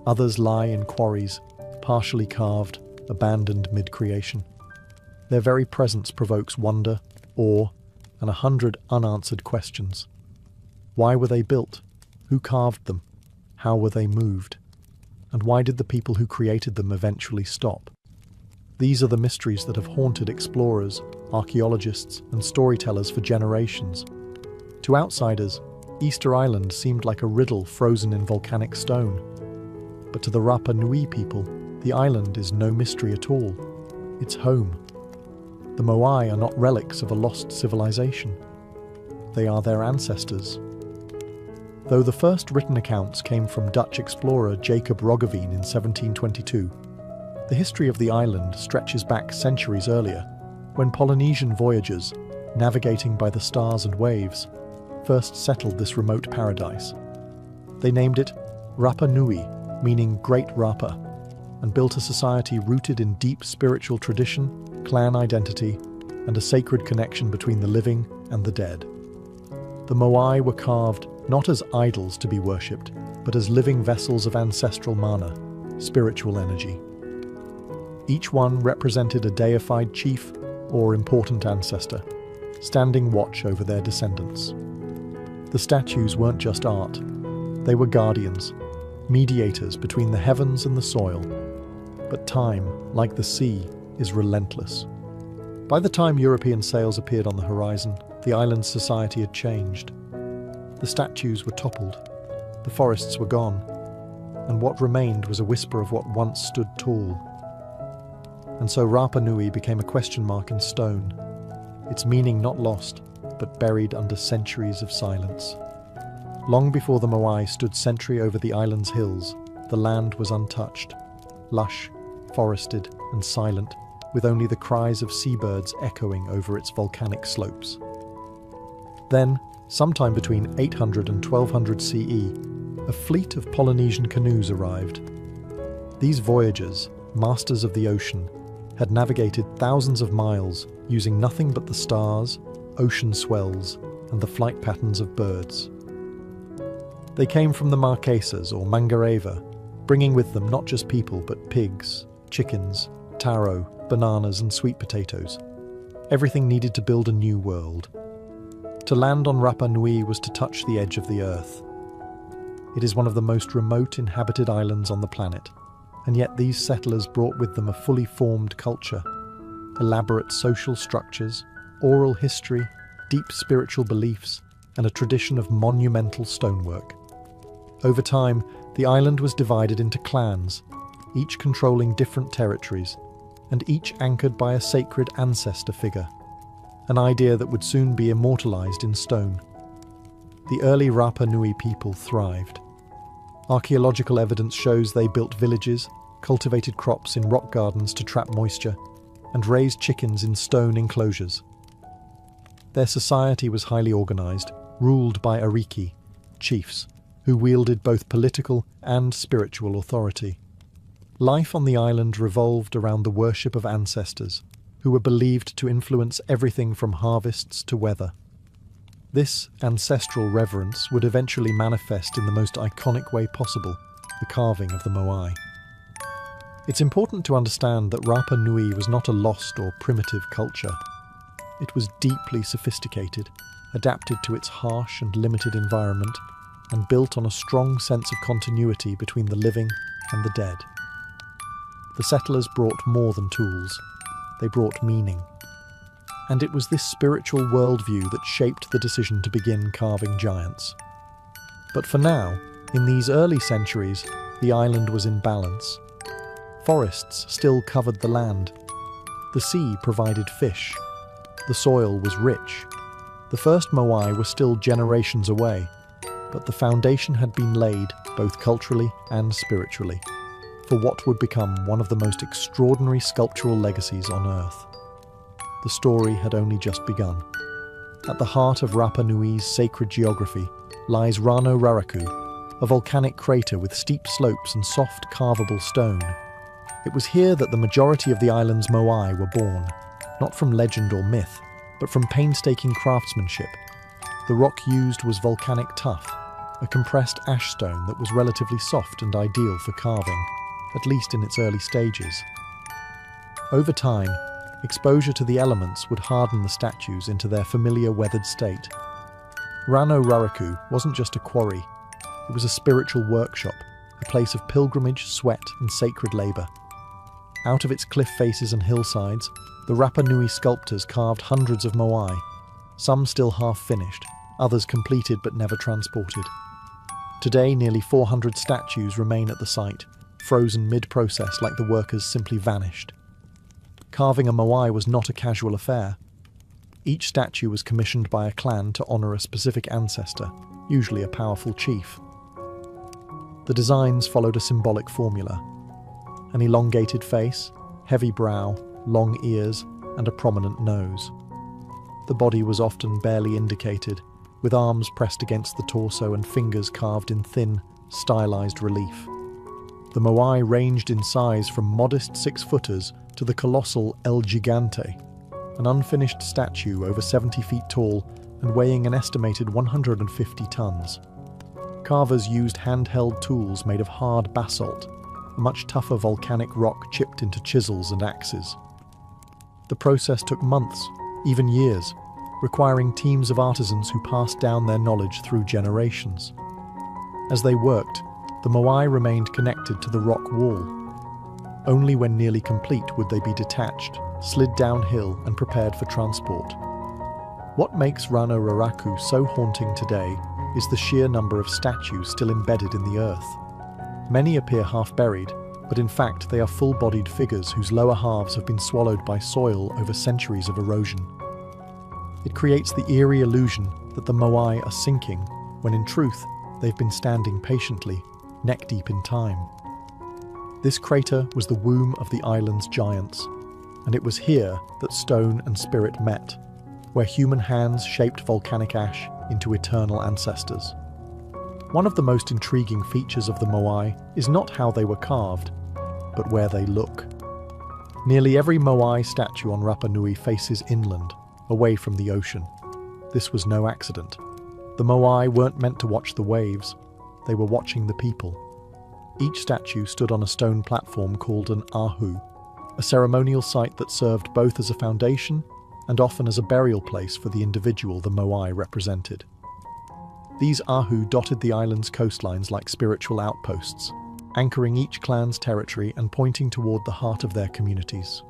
S1: Others lie in quarries, partially carved, abandoned mid-creation. Their very presence provokes wonder, awe, and 100 unanswered questions. Why were they built? Who carved them? How were they moved? And why did the people who created them eventually stop? These are the mysteries that have haunted explorers, archaeologists, and storytellers for generations. To outsiders, Easter Island seemed like a riddle frozen in volcanic stone. But to the Rapa Nui people, the island is no mystery at all. It's home. The Moai are not relics of a lost civilization. They are their ancestors. Though the first written accounts came from Dutch explorer Jacob Roggeveen in 1722, the history of the island stretches back centuries earlier, when Polynesian voyagers, navigating by the stars and waves, first settled this remote paradise. They named it Rapa Nui, meaning Great Rapa, and built a society rooted in deep spiritual tradition, clan identity, and a sacred connection between the living and the dead. The Moai were carved not as idols to be worshipped, but as living vessels of ancestral mana, spiritual energy. Each one represented a deified chief or important ancestor, standing watch over their descendants. The statues weren't just art, they were guardians, mediators between the heavens and the soil. But time, like the sea, is relentless. By the time European sails appeared on the horizon, the island's society had changed. The statues were toppled, the forests were gone, and what remained was a whisper of what once stood tall. And so Rapa Nui became a question mark in stone, its meaning not lost, but buried under centuries of silence. Long before the Moai stood sentry over the island's hills, the land was untouched, lush, forested, and silent, with only the cries of seabirds echoing over its volcanic slopes. Then, sometime between 800 and 1200 CE, a fleet of Polynesian canoes arrived. These voyagers, masters of the ocean, had navigated thousands of miles using nothing but the stars, ocean swells, and the flight patterns of birds. They came from the Marquesas or Mangareva, bringing with them not just people but pigs, chickens, taro, bananas, and sweet potatoes. Everything needed to build a new world. To land on Rapa Nui was to touch the edge of the earth. It is one of the most remote inhabited islands on the planet, and yet these settlers brought with them a fully formed culture, elaborate social structures, oral history, deep spiritual beliefs, and a tradition of monumental stonework. Over time, the island was divided into clans, each controlling different territories, and each anchored by a sacred ancestor figure, an idea that would soon be immortalized in stone. The early Rapa Nui people thrived. Archaeological evidence shows they built villages, cultivated crops in rock gardens to trap moisture, and raised chickens in stone enclosures. Their society was highly organized, ruled by ariki, chiefs, who wielded both political and spiritual authority. Life on the island revolved around the worship of ancestors, who were believed to influence everything from harvests to weather. This ancestral reverence would eventually manifest in the most iconic way possible, the carving of the Moai. It's important to understand that Rapa Nui was not a lost or primitive culture. It was deeply sophisticated, adapted to its harsh and limited environment, and built on a strong sense of continuity between the living and the dead. the settlers brought more than tools. They brought meaning. And it was this spiritual worldview that shaped the decision to begin carving giants. But for now, in these early centuries, the island was in balance. Forests still covered the land. The sea provided fish. The soil was rich. The first Moai were still generations away, but the foundation had been laid both culturally and spiritually for what would become one of the most extraordinary sculptural legacies on Earth. The story had only just begun. At the heart of Rapa Nui's sacred geography lies Rano Raraku, a volcanic crater with steep slopes and soft, carvable stone. It was here that the majority of the island's Moai were born, not from legend or myth, but from painstaking craftsmanship. The rock used was volcanic tuff, a compressed ash stone that was relatively soft and ideal for carving, at least in its early stages. Over time, exposure to the elements would harden the statues into their familiar weathered state. Rano Raraku wasn't just a quarry, it was a spiritual workshop, a place of pilgrimage, sweat, and sacred labour. Out of its cliff faces and hillsides, the Rapa Nui sculptors carved hundreds of Moai, some still half-finished, others completed but never transported. Today, nearly 400 statues remain at the site, frozen mid-process like the workers simply vanished. Carving a Moai was not a casual affair. Each statue was commissioned by a clan to honour a specific ancestor, usually a powerful chief. The designs followed a symbolic formula: an elongated face, heavy brow, long ears, and a prominent nose. The body was often barely indicated, with arms pressed against the torso and fingers carved in thin, stylized relief. The Moai ranged in size from modest 6-footers to the colossal El Gigante, an unfinished statue over 70 feet tall and weighing an estimated 150 tons. Carvers used handheld tools made of hard basalt, a much tougher volcanic rock chipped into chisels and axes. The process took months, even years, requiring teams of artisans who passed down their knowledge through generations. As they worked, the Moai remained connected to the rock wall. Only when nearly complete would they be detached, slid downhill, and prepared for transport. What makes Rano Raraku so haunting today is the sheer number of statues still embedded in the earth. Many appear half-buried, but in fact they are full-bodied figures whose lower halves have been swallowed by soil over centuries of erosion. It creates the eerie illusion that the Moai are sinking, when in truth they've been standing patiently, neck-deep in time. This crater was the womb of the island's giants, and it was here that stone and spirit met, where human hands shaped volcanic ash into eternal ancestors. One of the most intriguing features of the Moai is not how they were carved, but where they look. Nearly every Moai statue on Rapa Nui faces inland, away from the ocean. This was no accident. The Moai weren't meant to watch the waves, they were watching the people. Each statue stood on a stone platform called an ahu, a ceremonial site that served both as a foundation and often as a burial place for the individual the Moai represented. These ahu dotted the island's coastlines like spiritual outposts, anchoring each clan's territory and pointing toward the heart of their communities.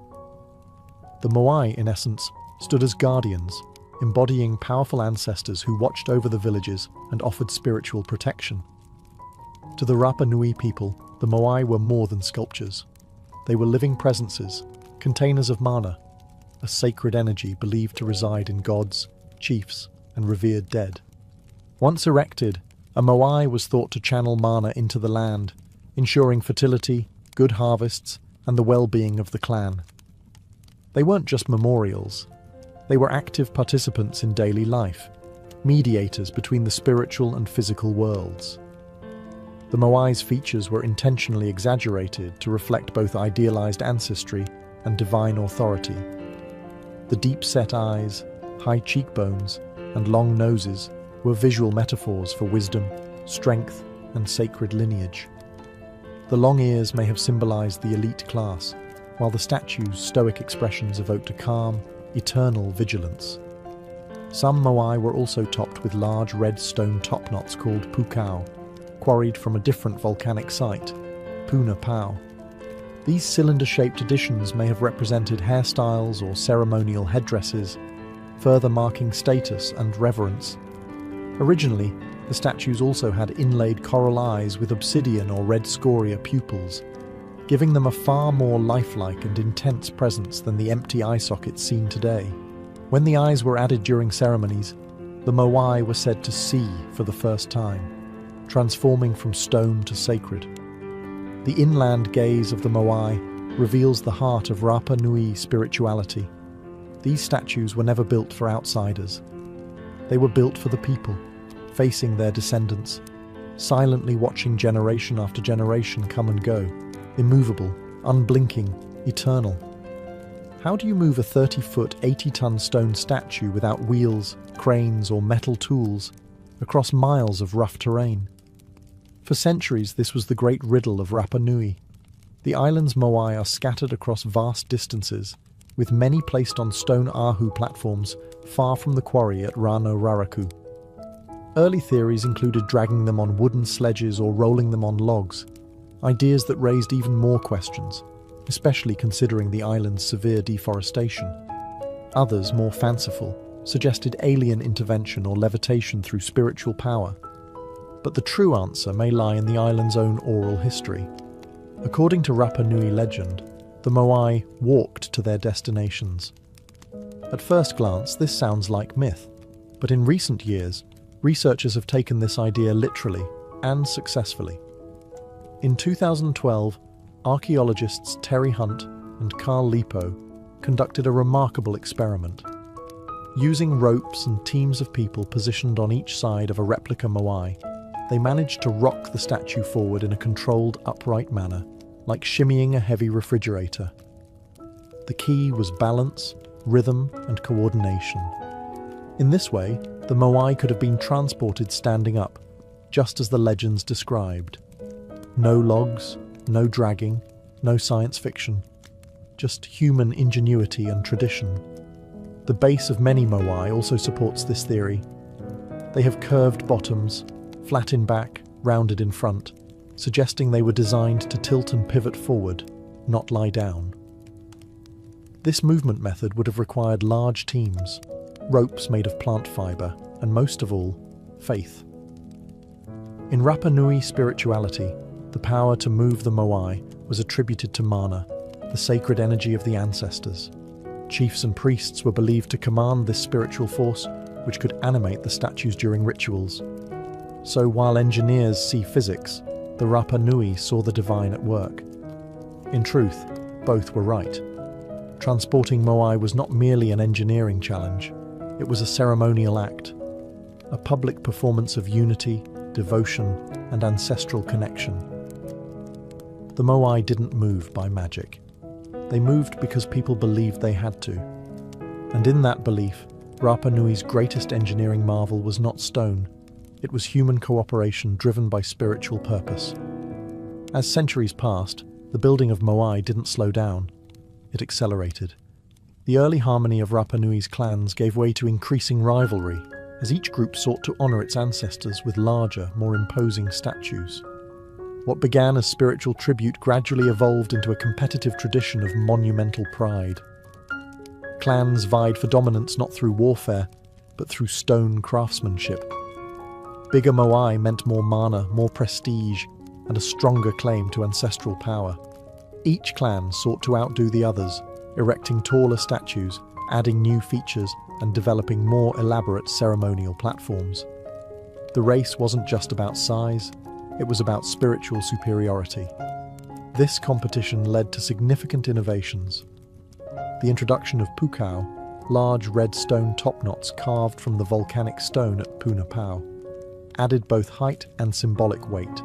S1: The Moai, in essence, stood as guardians, embodying powerful ancestors who watched over the villages and offered spiritual protection. To the Rapa Nui people, the Moai were more than sculptures. They were living presences, containers of mana, a sacred energy believed to reside in gods, chiefs, and revered dead. Once erected, a Moai was thought to channel mana into the land, ensuring fertility, good harvests, and the well-being of the clan. They weren't just memorials. They were active participants in daily life, mediators between the spiritual and physical worlds. The Moai's features were intentionally exaggerated to reflect both idealized ancestry and divine authority. The deep-set eyes, high cheekbones, and long noses were visual metaphors for wisdom, strength, and sacred lineage. The long ears may have symbolized the elite class, while the statue's stoic expressions evoked a calm, eternal vigilance. Some Moai were also topped with large red stone topknots called pukau, quarried from a different volcanic site, Puna Pau. These cylinder-shaped additions may have represented hairstyles or ceremonial headdresses, further marking status and reverence. Originally, the statues also had inlaid coral eyes with obsidian or red scoria pupils, giving them a far more lifelike and intense presence than the empty eye sockets seen today. When the eyes were added during ceremonies, the moai were said to see for the first time, transforming from stone to sacred. The inland gaze of the moai reveals the heart of Rapa Nui spirituality. These statues were never built for outsiders. They were built for the people, facing their descendants, silently watching generation after generation come and go, immovable, unblinking, eternal. How do you move a 30-foot, 80-ton stone statue without wheels, cranes, or metal tools across miles of rough terrain? For centuries, this was the great riddle of Rapa Nui. The island's moai are scattered across vast distances, with many placed on stone ahu platforms far from the quarry at Rano Raraku. Early theories included dragging them on wooden sledges or rolling them on logs, ideas that raised even more questions, especially considering the island's severe deforestation. Others, more fanciful, suggested alien intervention or levitation through spiritual power. But the true answer may lie in the island's own oral history. According to Rapa Nui legend, the moai walked to their destinations. At first glance, this sounds like myth, but in recent years, researchers have taken this idea literally and successfully. In 2012, archaeologists Terry Hunt and Carl Lipo conducted a remarkable experiment. Using ropes and teams of people positioned on each side of a replica moai, they managed to rock the statue forward in a controlled, upright manner, like shimmying a heavy refrigerator. The key was balance, rhythm, and coordination. In this way, the moai could have been transported standing up, just as the legends described. No logs, no dragging, no science fiction, just human ingenuity and tradition. The base of many moai also supports this theory. They have curved bottoms, flat in back, rounded in front, suggesting they were designed to tilt and pivot forward, not lie down. This movement method would have required large teams, ropes made of plant fibre, and most of all, faith. In Rapa Nui spirituality, the power to move the moai was attributed to mana, the sacred energy of the ancestors. Chiefs and priests were believed to command this spiritual force, which could animate the statues during rituals. So while engineers see physics, the Rapa Nui saw the divine at work. In truth, both were right. Transporting moai was not merely an engineering challenge, it was a ceremonial act, a public performance of unity, devotion, and ancestral connection. The moai didn't move by magic. They moved because people believed they had to. And in that belief, Rapa Nui's greatest engineering marvel was not stone, it was human cooperation driven by spiritual purpose. As centuries passed, the building of moai didn't slow down, it accelerated. The early harmony of Rapa Nui's clans gave way to increasing rivalry, as each group sought to honour its ancestors with larger, more imposing statues. What began as spiritual tribute gradually evolved into a competitive tradition of monumental pride. Clans vied for dominance not through warfare, but through stone craftsmanship. Bigger moai meant more mana, more prestige, and a stronger claim to ancestral power. Each clan sought to outdo the others, erecting taller statues, adding new features, and developing more elaborate ceremonial platforms. The race wasn't just about size, it was about spiritual superiority. This competition led to significant innovations. The introduction of pukau, large red stone top knots carved from the volcanic stone at Puna Pau, added both height and symbolic weight.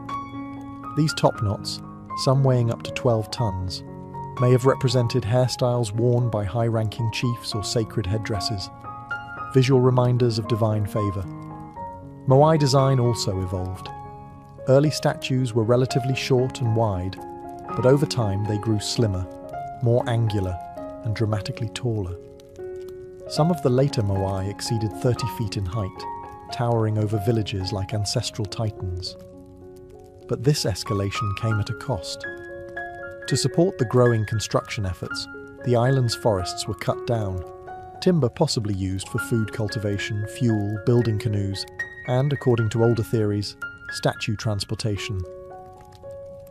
S1: These top knots, some weighing up to 12 tons, may have represented hairstyles worn by high-ranking chiefs or sacred headdresses, visual reminders of divine favour. Moai design also evolved. Early statues were relatively short and wide, but over time they grew slimmer, more angular, and dramatically taller. Some of the later moai exceeded 30 feet in height, towering over villages like ancestral titans. But this escalation came at a cost. To support the growing construction efforts, the island's forests were cut down. Timber possibly used for food cultivation, fuel, building canoes, and, according to older theories, statue transportation.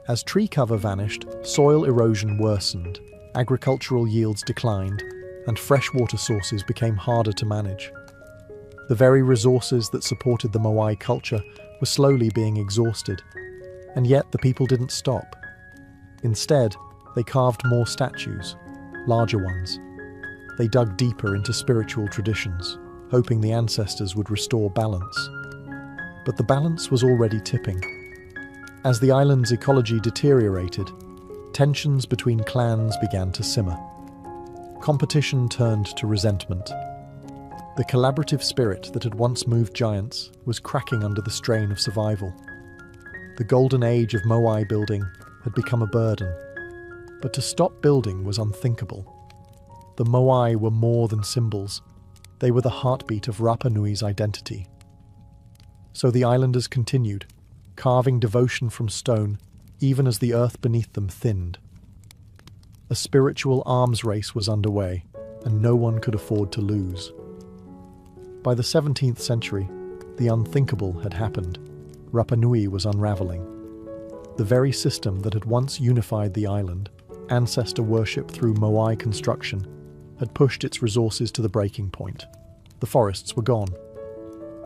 S1: As tree cover vanished, soil erosion worsened, agricultural yields declined, and freshwater sources became harder to manage. The very resources that supported the Moai culture were slowly being exhausted, and yet the people didn't stop. Instead, they carved more statues, larger ones. They dug deeper into spiritual traditions, hoping the ancestors would restore balance. But the balance was already tipping. As the island's ecology deteriorated, tensions between clans began to simmer. Competition turned to resentment. The collaborative spirit that had once moved giants was cracking under the strain of survival. The golden age of Moai building had become a burden. But to stop building was unthinkable. The Moai were more than symbols. They were the heartbeat of Rapa Nui's identity. So the islanders continued, carving devotion from stone, even as the earth beneath them thinned. A spiritual arms race was underway, and no one could afford to lose. By the 17th century, the unthinkable had happened. Rapa Nui was unraveling. The very system that had once unified the island, ancestor worship through Moai construction, had pushed its resources to the breaking point. The forests were gone.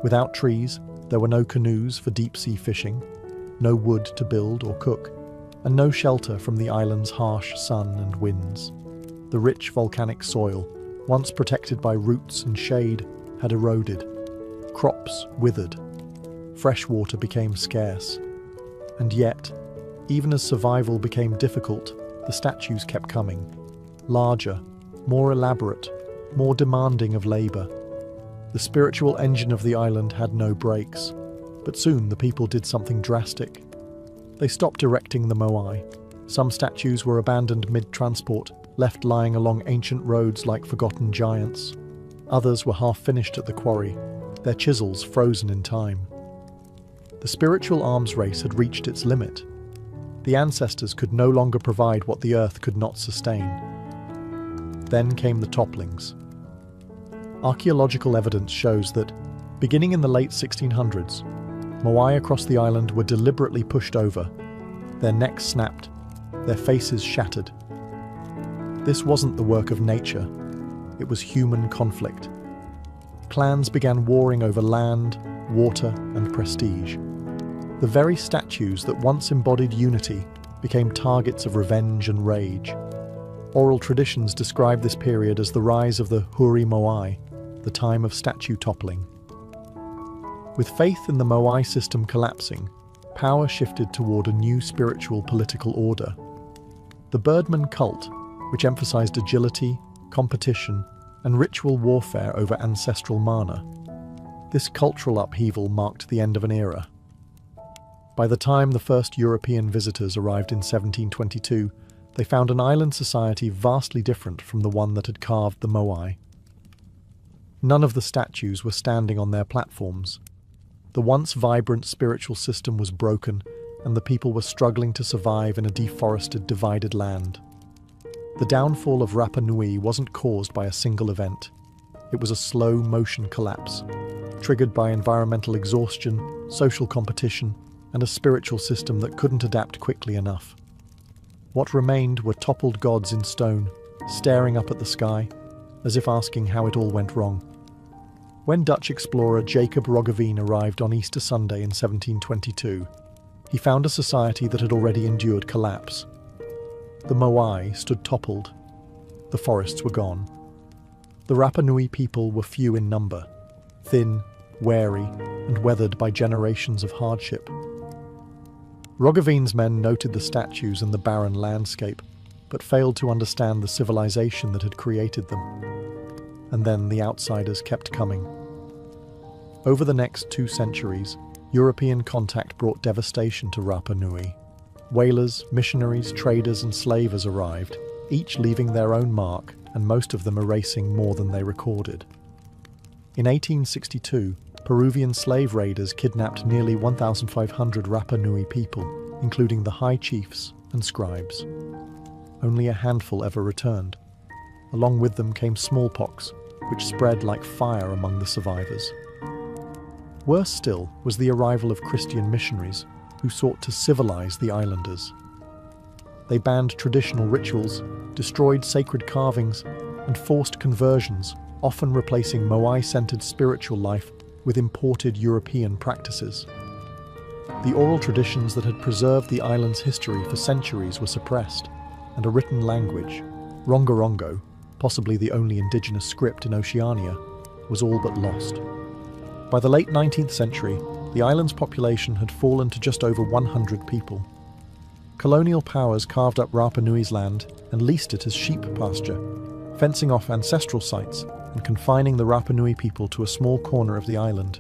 S1: Without trees, there were no canoes for deep-sea fishing, no wood to build or cook, and no shelter from the island's harsh sun and winds. The rich volcanic soil, once protected by roots and shade, had eroded. Crops withered. Fresh water became scarce. And yet, even as survival became difficult, the statues kept coming. Larger, more elaborate, more demanding of labor. The spiritual engine of the island had no brakes, but soon the people did something drastic. They stopped erecting the Moai. Some statues were abandoned mid-transport, left lying along ancient roads like forgotten giants. Others were half-finished at the quarry, their chisels frozen in time. The spiritual arms race had reached its limit. The ancestors could no longer provide what the earth could not sustain. Then came the topplings. Archaeological evidence shows that, beginning in the late 1600s, Moai across the island were deliberately pushed over, their necks snapped, their faces shattered. This wasn't the work of nature, it was human conflict. Clans began warring over land, water, and prestige. The very statues that once embodied unity became targets of revenge and rage. Oral traditions describe this period as the rise of the Huri Moai, the time of statue toppling. With faith in the Moai system collapsing, power shifted toward a new spiritual political order. The Birdman cult, which emphasized agility, competition, and ritual warfare over ancestral mana. This cultural upheaval marked the end of an era. By the time the first European visitors arrived in 1722, they found an island society vastly different from the one that had carved the Moai. None of the statues were standing on their platforms. The once vibrant spiritual system was broken, and the people were struggling to survive in a deforested, divided land. The downfall of Rapa Nui wasn't caused by a single event. It was a slow-motion collapse, triggered by environmental exhaustion, social competition, and a spiritual system that couldn't adapt quickly enough. What remained were toppled gods in stone, staring up at the sky, as if asking how it all went wrong. When Dutch explorer Jacob Roggeveen arrived on Easter Sunday in 1722, he found a society that had already endured collapse. The Moai stood toppled. The forests were gone. The Rapa Nui people were few in number, thin, wary, and weathered by generations of hardship. Roggeveen's men noted the statues and the barren landscape, but failed to understand the civilization that had created them. And then the outsiders kept coming. Over the next 2 centuries, European contact brought devastation to Rapa Nui. Whalers, missionaries, traders, and slavers arrived, each leaving their own mark, and most of them erasing more than they recorded. In 1862, Peruvian slave raiders kidnapped nearly 1,500 Rapa Nui people, including the high chiefs and scribes. only a handful ever returned. Along with them came smallpox, which spread like fire among the survivors. Worse still was the arrival of Christian missionaries who sought to civilize the islanders. They banned traditional rituals, destroyed sacred carvings, and forced conversions, often replacing Moai-centered spiritual life with imported European practices. The oral traditions that had preserved the island's history for centuries were suppressed, and a written language, Rongorongo, possibly the only indigenous script in Oceania, was all but lost. By the late 19th century, the island's population had fallen to just over 100 people. Colonial powers carved up Rapa Nui's land and leased it as sheep pasture, fencing off ancestral sites and confining the Rapa Nui people to a small corner of the island.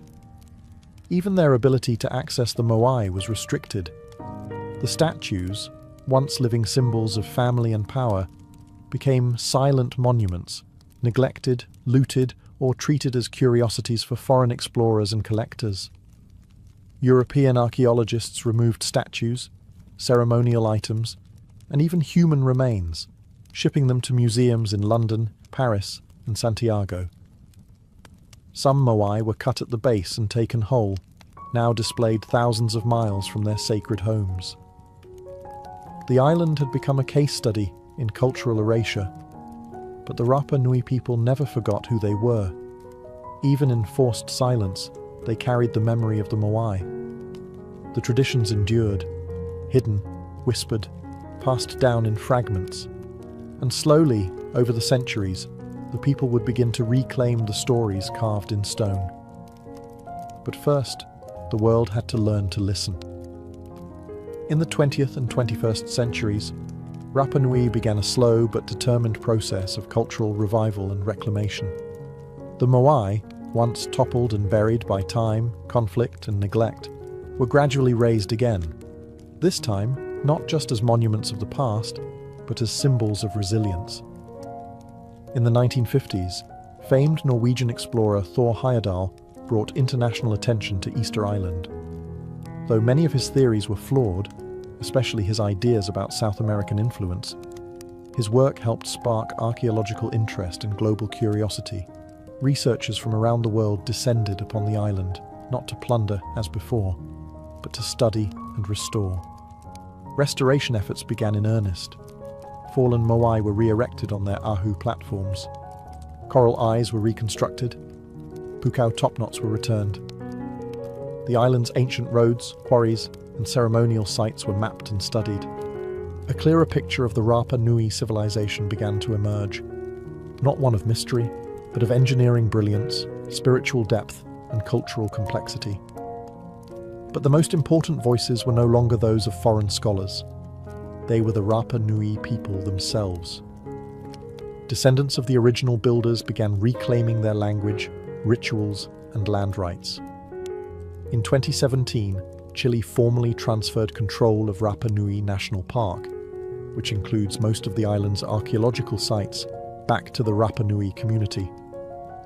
S1: Even their ability to access the Moai was restricted. The statues, once living symbols of family and power, became silent monuments, neglected, looted, or treated as curiosities for foreign explorers and collectors. European archaeologists removed statues, ceremonial items, and even human remains, shipping them to museums in London, Paris, and Santiago. Some Moai were cut at the base and taken whole, now displayed thousands of miles from their sacred homes. The island had become a case study in cultural erasure, but the Rapa Nui people never forgot who they were. Even in forced silence, they carried the memory of the Moai. The traditions endured, hidden, whispered, passed down in fragments, and slowly, over the centuries, the people would begin to reclaim the stories carved in stone. But first, the world had to learn to listen. In the 20th and 21st centuries, Rapa Nui began a slow but determined process of cultural revival and reclamation. The Moai, once toppled and buried by time, conflict, and neglect, were gradually raised again, this time not just as monuments of the past, but as symbols of resilience. In the 1950s, famed Norwegian explorer Thor Heyerdahl brought international attention to Easter Island. Though many of his theories were flawed, especially his ideas about South American influence, his work helped spark archaeological interest and global curiosity. Researchers from around the world descended upon the island, not to plunder as before, but to study and restore. Restoration efforts began in earnest. Fallen Moai were re-erected on their ahu platforms. Coral eyes were reconstructed. Pukao topknots were returned. The island's ancient roads, quarries, and ceremonial sites were mapped and studied. A clearer picture of the Rapa Nui civilization began to emerge. Not one of mystery, but of engineering brilliance, spiritual depth, and cultural complexity. But the most important voices were no longer those of foreign scholars. They were the Rapa Nui people themselves. Descendants of the original builders began reclaiming their language, rituals, and land rights. In 2017, Chile formally transferred control of Rapa Nui National Park, which includes most of the island's archaeological sites, back to the Rapa Nui community.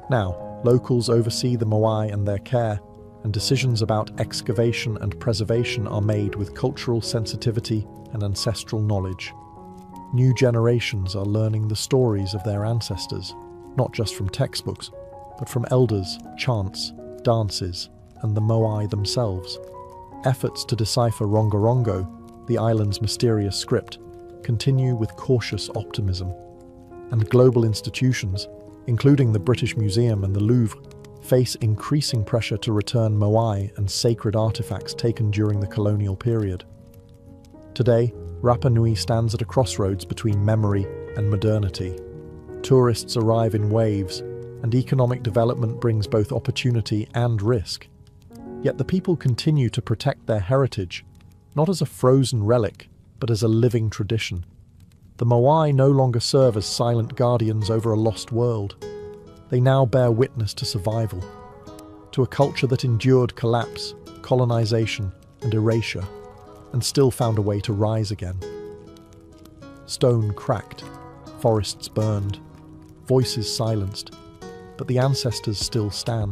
S1: Now, locals oversee the Moai and their care, and decisions about excavation and preservation are made with cultural sensitivity and ancestral knowledge. New generations are learning the stories of their ancestors, not just from textbooks, but from elders, chants, dances, and the Moai themselves. Efforts to decipher Rongorongo, the island's mysterious script, continue with cautious optimism. And global institutions, including the British Museum and the Louvre, face increasing pressure to return Moai and sacred artifacts taken during the colonial period. Today, Rapa Nui stands at a crossroads between memory and modernity. Tourists arrive in waves, and economic development brings both opportunity and risk. Yet the people continue to protect their heritage, not as a frozen relic, but as a living tradition. The Moai no longer serve as silent guardians over a lost world. They now bear witness to survival, to a culture that endured collapse, colonization, and erasure, and still found a way to rise again. Stone cracked, forests burned, voices silenced, but the ancestors still stand.